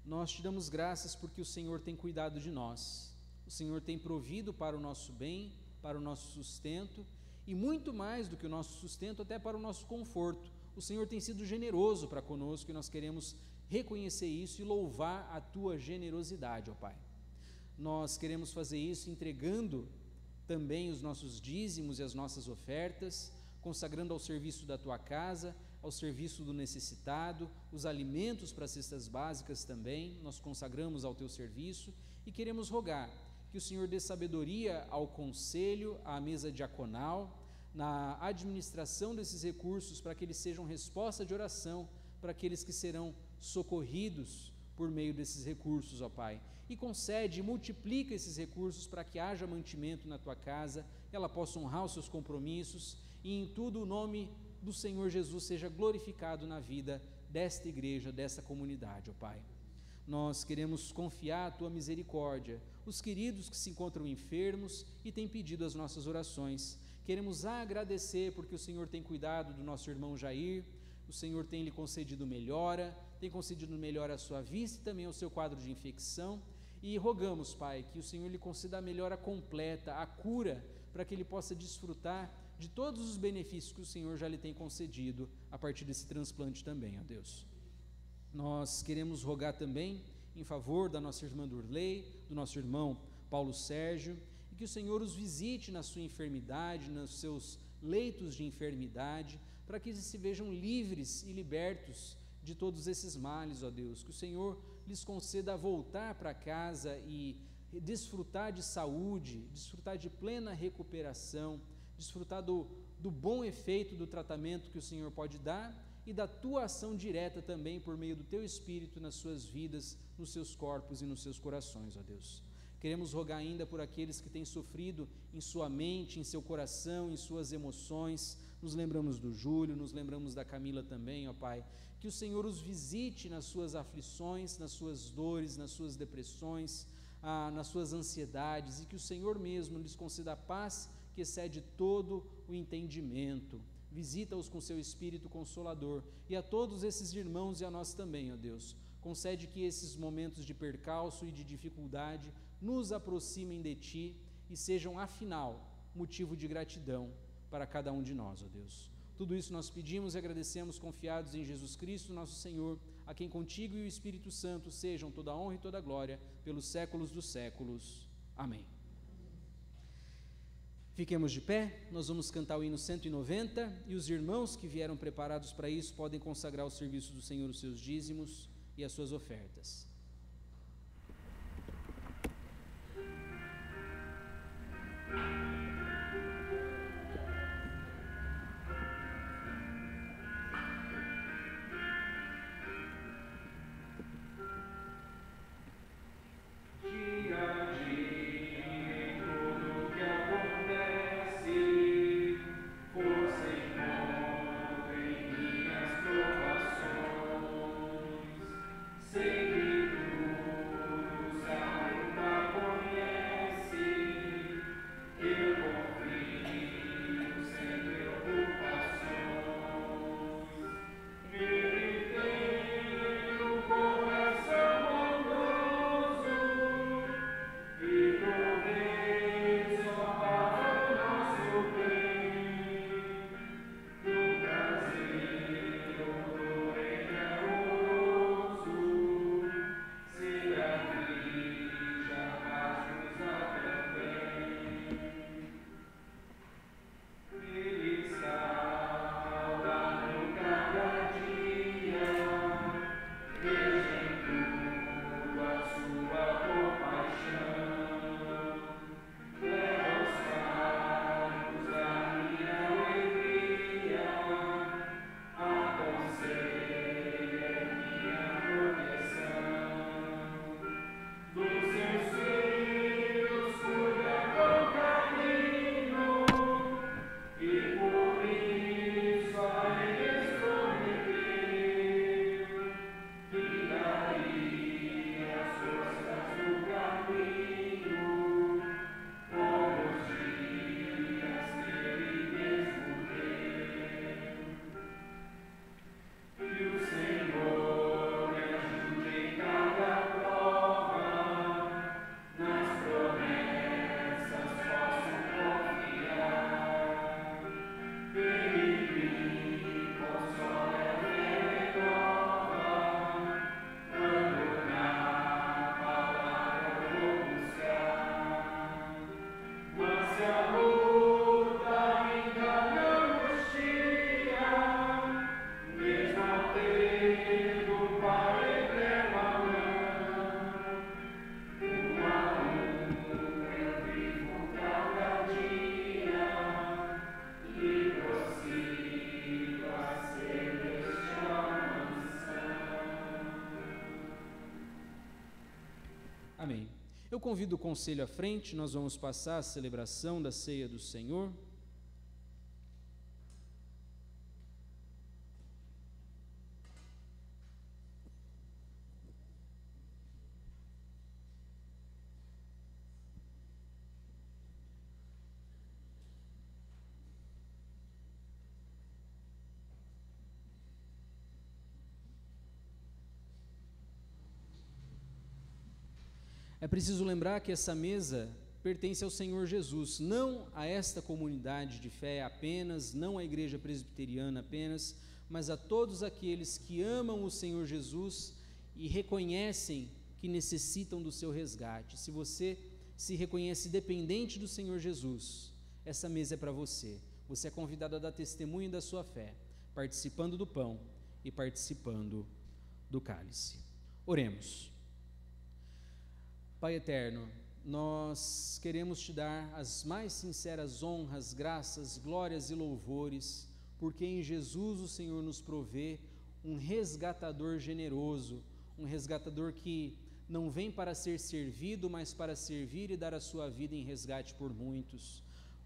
nós te damos graças porque o Senhor tem cuidado de nós. O Senhor tem provido para o nosso bem, para o nosso sustento, e muito mais do que o nosso sustento, até para o nosso conforto. O Senhor tem sido generoso para conosco e nós queremos reconhecer isso e louvar a tua generosidade, ó Pai. Nós queremos fazer isso entregando também os nossos dízimos e as nossas ofertas, consagrando ao serviço da tua casa, ao serviço do necessitado, os alimentos para as cestas básicas também, nós consagramos ao teu serviço e queremos rogar que o Senhor dê sabedoria ao conselho, à mesa diaconal, na administração desses recursos, para que eles sejam resposta de oração para aqueles que serão socorridos por meio desses recursos, ó Pai. E concede e multiplica esses recursos para que haja mantimento na tua casa, ela possa honrar os seus compromissos, e em tudo o nome do Senhor Jesus seja glorificado na vida desta igreja, desta comunidade, ó Pai. Nós queremos confiar a tua misericórdia, os queridos que se encontram enfermos e têm pedido as nossas orações. Queremos agradecer porque o Senhor tem cuidado do nosso irmão Jair, o Senhor tem lhe concedido melhora, tem concedido melhora à sua vista e também ao seu quadro de infecção. E rogamos, Pai, que o Senhor lhe conceda a melhora completa, a cura, para que ele possa desfrutar de todos os benefícios que o Senhor já lhe tem concedido a partir desse transplante também, ó Deus. Nós queremos rogar também em favor da nossa irmã Durley, do nosso irmão Paulo Sérgio, e que o Senhor os visite na sua enfermidade, nos seus leitos de enfermidade, para que eles se vejam livres e libertos de todos esses males, ó Deus, que o Senhor lhes conceda voltar para casa e desfrutar de saúde, desfrutar de plena recuperação, desfrutar do bom efeito do tratamento que o Senhor pode dar e da tua ação direta também por meio do teu Espírito nas suas vidas, nos seus corpos e nos seus corações, ó Deus. Queremos rogar ainda por aqueles que têm sofrido em sua mente, em seu coração, em suas emoções. Nos lembramos do Júlio, nos lembramos da Camila também, ó Pai. Que o Senhor os visite nas suas aflições, nas suas dores, nas suas depressões, nas suas ansiedades, e que o Senhor mesmo lhes conceda a paz que excede todo o entendimento. Visita-os com seu Espírito Consolador, e a todos esses irmãos e a nós também, ó Deus. Concede que esses momentos de percalço e de dificuldade nos aproximem de Ti e sejam, afinal, motivo de gratidão para cada um de nós, ó Deus. Tudo isso nós pedimos e agradecemos, confiados em Jesus Cristo, nosso Senhor, a quem contigo e o Espírito Santo sejam toda a honra e toda a glória pelos séculos dos séculos. Amém. Fiquemos de pé, nós vamos cantar o hino 190, e os irmãos que vieram preparados para isso podem consagrar ao serviço do Senhor os seus dízimos e as suas ofertas. Amém. Eu convido o conselho à frente, nós vamos passar a celebração da ceia do Senhor. É preciso lembrar que essa mesa pertence ao Senhor Jesus, não a esta comunidade de fé apenas, não à igreja presbiteriana apenas, mas a todos aqueles que amam o Senhor Jesus e reconhecem que necessitam do seu resgate. Se você se reconhece dependente do Senhor Jesus, essa mesa é para você. Você é convidado a dar testemunho da sua fé, participando do pão e participando do cálice. Oremos. Pai eterno, nós queremos te dar as mais sinceras honras, graças, glórias e louvores, porque em Jesus o Senhor nos provê um resgatador generoso, um resgatador que não vem para ser servido, mas para servir e dar a sua vida em resgate por muitos.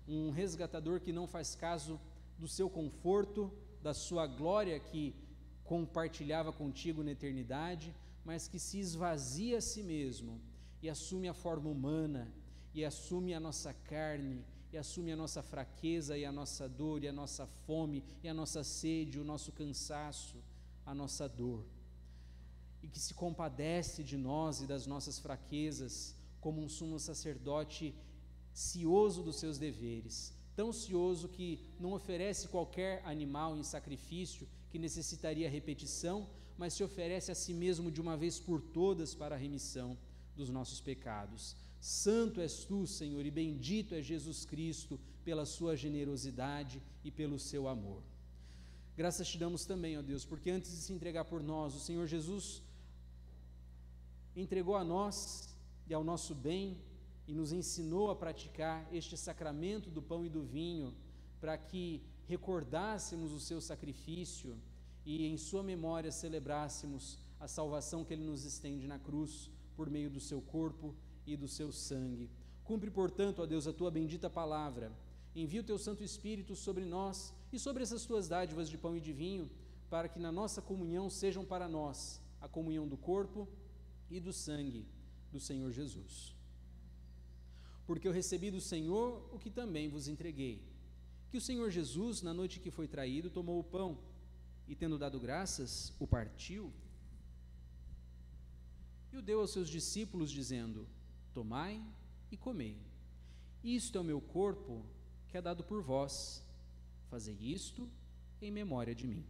Um resgatador que não faz caso do seu conforto, da sua glória que compartilhava contigo na eternidade, mas que se esvazia a si mesmo e assume a forma humana, e assume a nossa carne, e assume a nossa fraqueza, e a nossa dor, e a nossa fome, e a nossa sede, o nosso cansaço, a nossa dor, e que se compadece de nós e das nossas fraquezas, como um sumo sacerdote cioso dos seus deveres, tão cioso que não oferece qualquer animal em sacrifício que necessitaria repetição, mas se oferece a si mesmo de uma vez por todas para a remissão dos nossos pecados. Santo és tu, Senhor, e bendito é Jesus Cristo pela sua generosidade e pelo seu amor. Graças te damos também, ó Deus, porque antes de se entregar por nós, o Senhor Jesus entregou a nós e ao nosso bem e nos ensinou a praticar este sacramento do pão e do vinho, para que recordássemos o seu sacrifício e em sua memória celebrássemos a salvação que ele nos estende na cruz, por meio do seu corpo e do seu sangue. Cumpre, portanto, ó Deus, a tua bendita palavra. Envia o teu Santo Espírito sobre nós e sobre essas tuas dádivas de pão e de vinho, para que na nossa comunhão sejam para nós a comunhão do corpo e do sangue do Senhor Jesus. Porque eu recebi do Senhor o que também vos entreguei, que o Senhor Jesus, na noite que foi traído, tomou o pão e, tendo dado graças, o partiu e o deu aos seus discípulos, dizendo: tomai e comei, isto é o meu corpo que é dado por vós, fazei isto em memória de mim.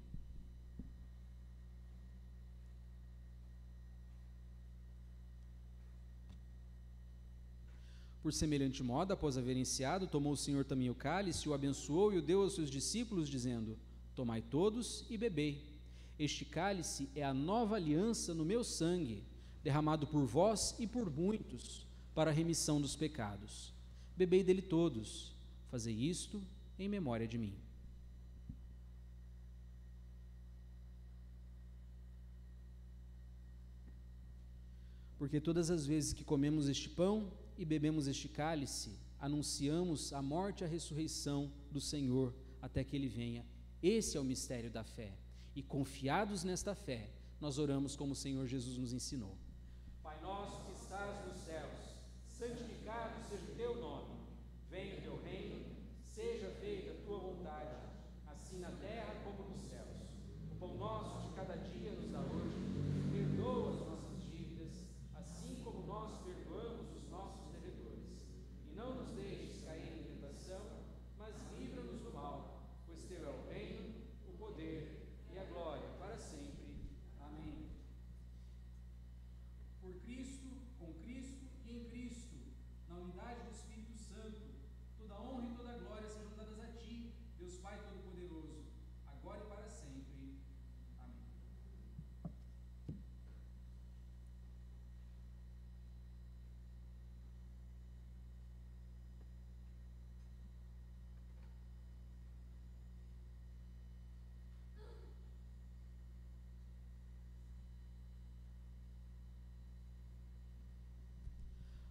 Por semelhante modo, após haver enceado, tomou o Senhor também o cálice, o abençoou e o deu aos seus discípulos, dizendo: tomai todos e bebei, este cálice é a nova aliança no meu sangue, derramado por vós e por muitos, para a remissão dos pecados. Bebei dele todos, fazei isto em memória de mim. Porque todas as vezes que comemos este pão e bebemos este cálice, anunciamos a morte e a ressurreição do Senhor, até que ele venha. Esse é o mistério da fé, e confiados nesta fé, nós oramos como o Senhor Jesus nos ensinou. Pai nosso que estás nos céus, santificado seja o teu nome, venha o teu reino, seja feita a tua vontade, assim na terra como nos céus. O pão nosso de cada dia nos dá hoje, perdoa as nossas dívidas, assim como nós perdoamos os nossos devedores, e não nos deixes cair em tentação, mas livra-nos do mal, pois teu é o reino, o poder e a glória para sempre. Amém. Por Cristo, com Cristo e em Cristo, na unidade do Espírito Santo, toda honra e toda glória sejam dadas a ti, Deus Pai Todo-Poderoso, agora e para sempre. Amém.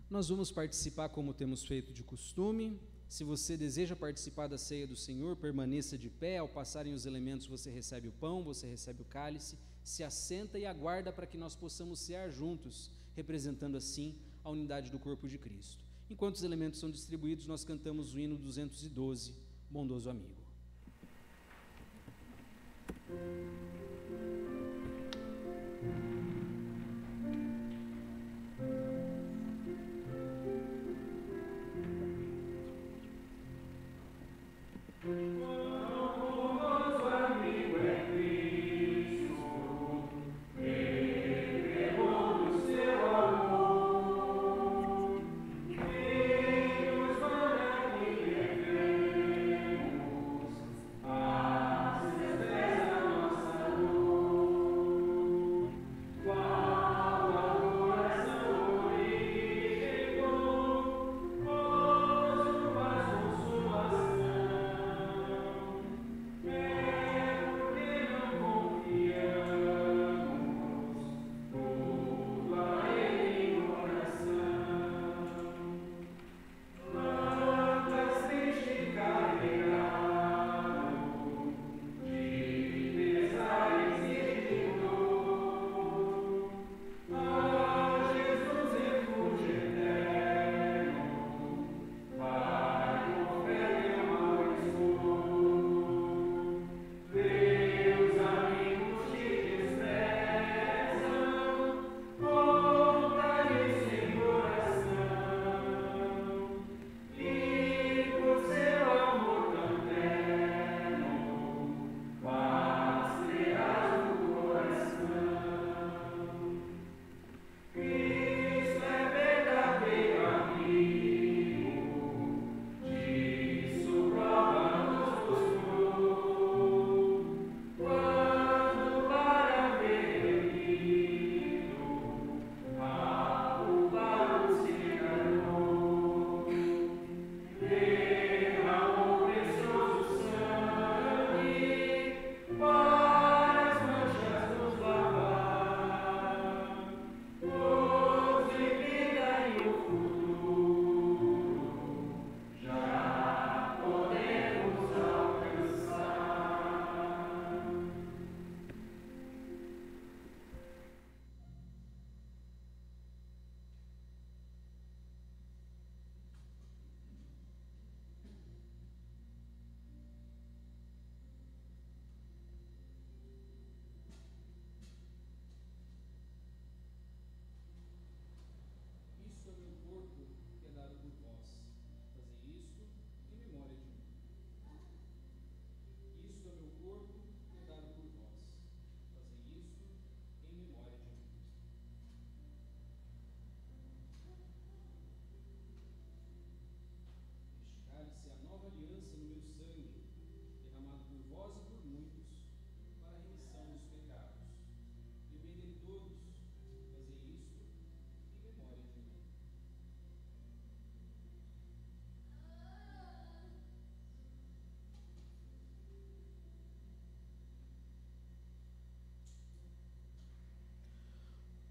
Nós vamos participar como temos feito de costume. Se você deseja participar da ceia do Senhor, permaneça de pé. Ao passarem os elementos, você recebe o pão, você recebe o cálice, se assenta e aguarda para que nós possamos cear juntos, representando assim a unidade do corpo de Cristo. Enquanto os elementos são distribuídos, nós cantamos o hino 212, Bondoso Amigo.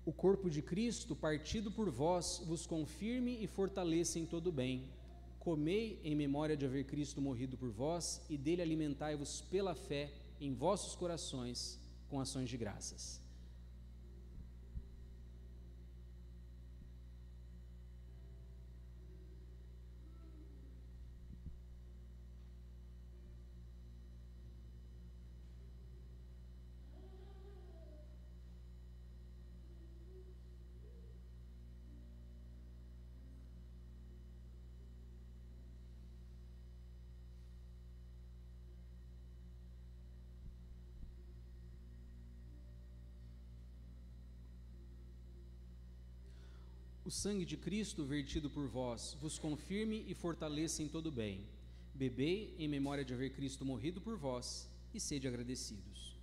O corpo de Cristo, partido por vós, vos confirme e fortaleça em todo bem. Comei em memória de haver Cristo morrido por vós, e dele alimentai-vos pela fé em vossos corações, com ações de graças. O sangue de Cristo vertido por vós vos confirme e fortaleça em todo bem. Bebei em memória de haver Cristo morrido por vós e sede agradecidos.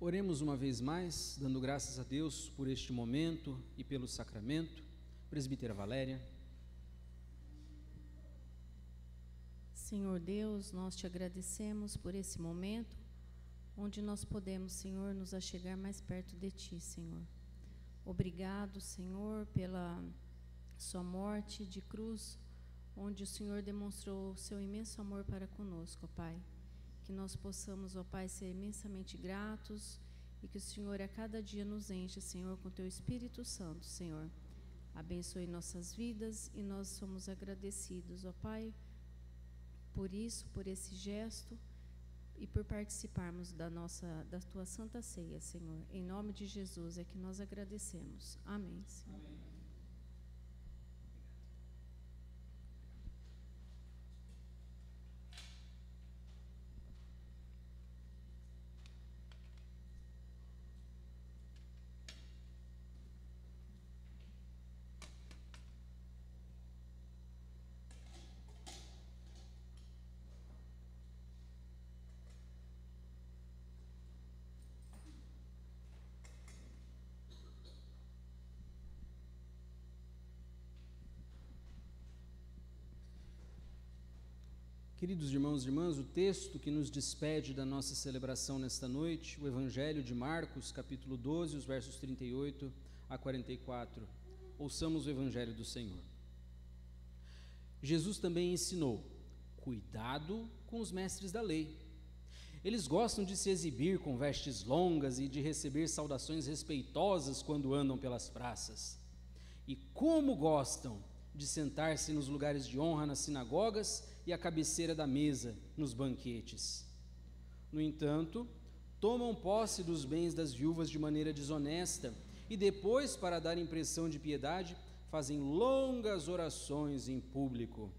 Oremos uma vez mais, dando graças a Deus por este momento e pelo sacramento. Presbítera Valéria. Senhor Deus, nós te agradecemos por esse momento, onde nós podemos, Senhor, nos achegar mais perto de ti, Senhor. Obrigado, Senhor, pela sua morte de cruz, onde o Senhor demonstrou o seu imenso amor para conosco, ó Pai. Que nós possamos, ó Pai, ser imensamente gratos e que o Senhor a cada dia nos encha, Senhor, com teu Espírito Santo, Senhor. Abençoe nossas vidas e nós somos agradecidos, ó Pai, por isso, por esse gesto e por participarmos da tua Santa Ceia, Senhor. Em nome de Jesus é que nós agradecemos. Amém, Senhor. Amém. Queridos irmãos e irmãs, o texto que nos despede da nossa celebração nesta noite, o Evangelho de Marcos, capítulo 12, os versos 38 a 44. Ouçamos o Evangelho do Senhor. Jesus também ensinou: cuidado com os mestres da lei. Eles gostam de se exibir com vestes longas e de receber saudações respeitosas quando andam pelas praças. E como gostam de sentar-se nos lugares de honra nas sinagogas e à cabeceira da mesa nos banquetes. No entanto, tomam posse dos bens das viúvas de maneira desonesta e depois, para dar impressão de piedade, fazem longas orações em público.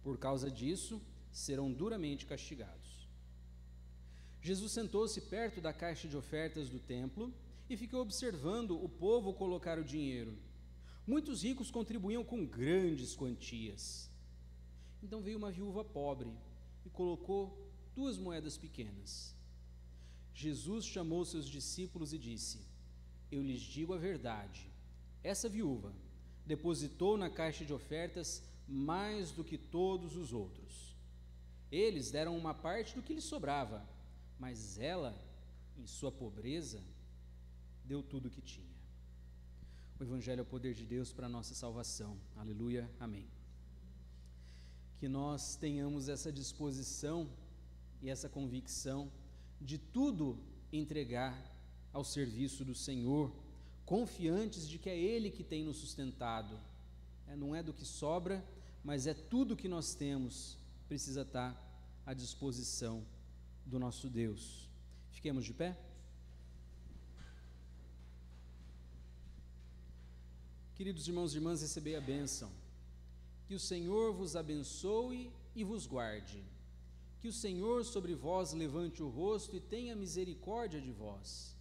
Por causa disso, serão duramente castigados. Jesus sentou-se perto da caixa de ofertas do templo e ficou observando o povo colocar o dinheiro. Muitos ricos contribuíam com grandes quantias. Então veio uma viúva pobre e colocou 2 moedas pequenas. Jesus chamou seus discípulos e disse: eu lhes digo a verdade, essa viúva depositou na caixa de ofertas mais do que todos os outros. Eles deram uma parte do que lhes sobrava, mas ela, em sua pobreza, deu tudo o que tinha. O Evangelho é o poder de Deus para a nossa salvação. Aleluia, amém. Que nós tenhamos essa disposição e essa convicção de tudo entregar ao serviço do Senhor, confiantes de que é Ele que tem nos sustentado. Não é do que sobra, mas é tudo que nós temos, precisa estar à disposição do nosso Deus. Fiquemos de pé. Queridos irmãos e irmãs, recebei a bênção. Que o Senhor vos abençoe e vos guarde. Que o Senhor sobre vós levante o rosto e tenha misericórdia de vós.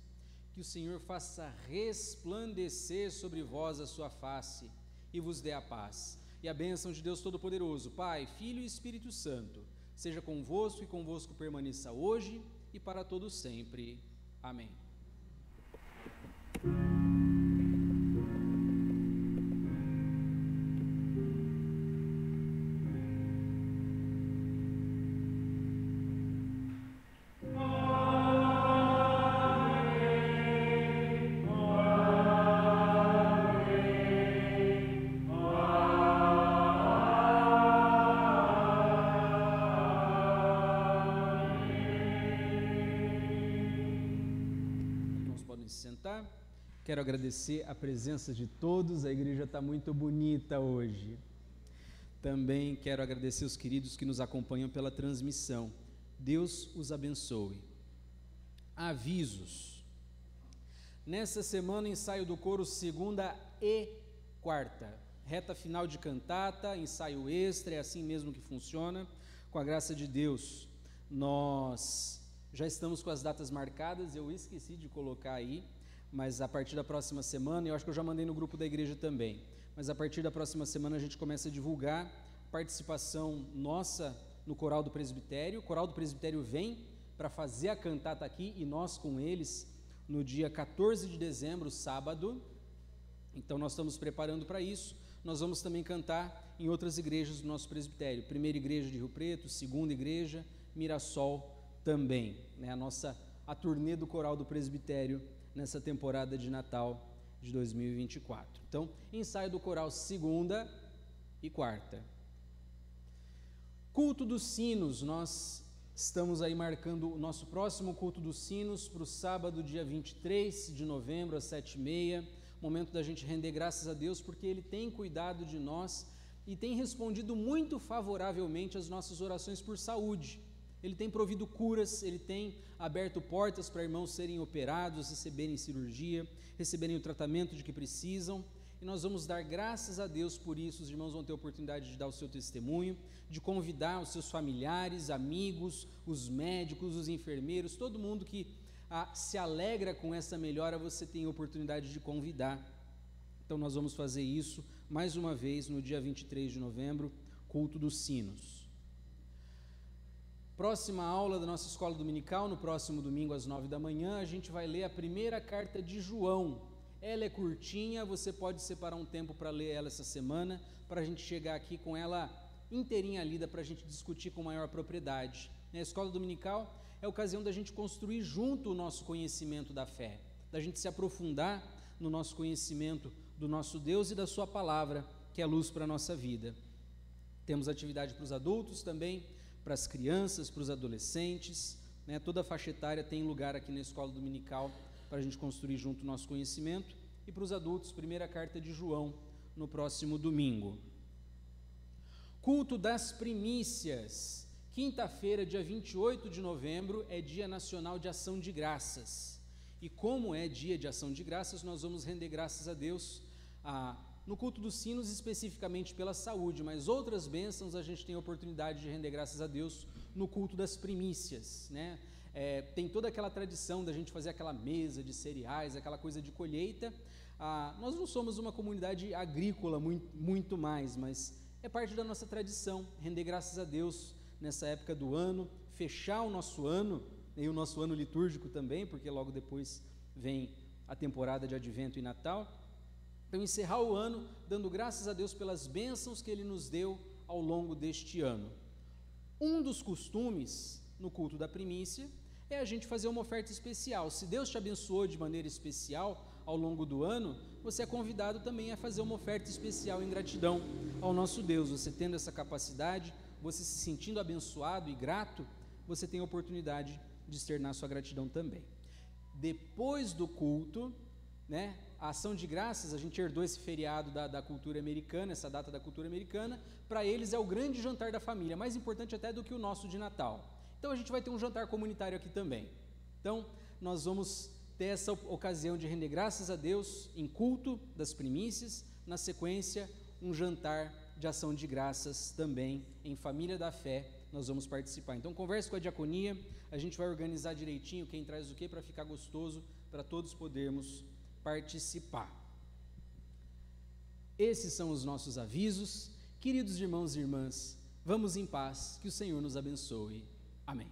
Que o Senhor faça resplandecer sobre vós a sua face e vos dê a paz. E a bênção de Deus Todo-Poderoso, Pai, Filho e Espírito Santo, seja convosco e convosco permaneça hoje e para todos sempre. Amém. Quero agradecer a presença de todos, a igreja está muito bonita hoje. Também quero agradecer os queridos que nos acompanham pela transmissão. Deus os abençoe. Avisos. Nessa semana, ensaio do coro segunda e quarta. Reta final de cantata, ensaio extra, é assim mesmo que funciona. Com a graça de Deus, nós já estamos com as datas marcadas, eu esqueci de colocar aí, mas a partir da próxima semana, eu acho que eu já mandei no grupo da igreja também, mas a partir da próxima semana a gente começa a divulgar participação nossa no Coral do Presbitério. O Coral do Presbitério vem para fazer a cantata aqui e nós com eles no dia 14 de dezembro, sábado. Então nós estamos preparando para isso. Nós vamos também cantar em outras igrejas do nosso presbitério. Primeira igreja de Rio Preto, segunda igreja, Mirassol também, né? A turnê do Coral do Presbitério nessa temporada de Natal de 2024. Então, ensaio do coral segunda e quarta. Culto dos sinos, nós estamos aí marcando o nosso próximo culto dos sinos para o sábado, dia 23 de novembro, às 7h30. momento da gente render graças a Deus, porque Ele tem cuidado de nós e tem respondido muito favoravelmente às nossas orações por saúde. Ele tem provido curas, Ele tem aberto portas para irmãos serem operados, receberem cirurgia, receberem o tratamento de que precisam, e nós vamos dar graças a Deus por isso. Os irmãos vão ter a oportunidade de dar o seu testemunho, de convidar os seus familiares, amigos, os médicos, os enfermeiros, todo mundo que se alegra com essa melhora, você tem a oportunidade de convidar. Então nós vamos fazer isso mais uma vez no dia 23 de novembro, culto dos sinos. Próxima aula da nossa escola dominical, no próximo domingo às 9 da manhã, a gente vai ler a primeira carta de João. Ela é curtinha, você pode separar um tempo para ler ela essa semana, para a gente chegar aqui com ela inteirinha lida, para a gente discutir com maior propriedade. A escola dominical é a ocasião da gente construir junto o nosso conhecimento da fé, da gente se aprofundar no nosso conhecimento do nosso Deus e da sua palavra, que é luz para a nossa vida. Temos atividade para os adultos também, para as crianças, para os adolescentes, né? Toda a faixa etária tem lugar aqui na escola dominical para a gente construir junto o nosso conhecimento. E para os adultos, primeira carta de João, no próximo domingo. Culto das primícias. Quinta-feira, dia 28 de novembro, é Dia Nacional de Ação de Graças. E como é Dia de Ação de Graças, nós vamos render graças a Deus no culto dos sinos, especificamente pela saúde, mas outras bênçãos a gente tem a oportunidade de render graças a Deus no culto das primícias, né? Tem toda aquela tradição da gente fazer aquela mesa de cereais, aquela coisa de colheita. Nós não somos uma comunidade agrícola muito mais, mas é parte da nossa tradição, render graças a Deus nessa época do ano, fechar o nosso ano, e o nosso ano litúrgico também, porque logo depois vem a temporada de Advento e Natal. Então, encerrar o ano dando graças a Deus pelas bênçãos que Ele nos deu ao longo deste ano. Um dos costumes no culto da primícia é a gente fazer uma oferta especial. Se Deus te abençoou de maneira especial ao longo do ano, você é convidado também a fazer uma oferta especial em gratidão ao nosso Deus. Você tendo essa capacidade, você se sentindo abençoado e grato, você tem a oportunidade de externar sua gratidão também. Depois do culto, né, a ação de graças, a gente herdou esse feriado da cultura americana, essa data da cultura americana, para eles é o grande jantar da família, mais importante até do que o nosso de Natal. Então a gente vai ter um jantar comunitário aqui também. Então nós vamos ter essa ocasião de render graças a Deus em culto das primícias, na sequência um jantar de ação de graças também em família da fé, nós vamos participar. Então converse com a diaconia, a gente vai organizar direitinho quem traz o que para ficar gostoso, para todos podermos participar. Esses são os nossos avisos. Queridos irmãos e irmãs, vamos em paz, que o Senhor nos abençoe. Amém.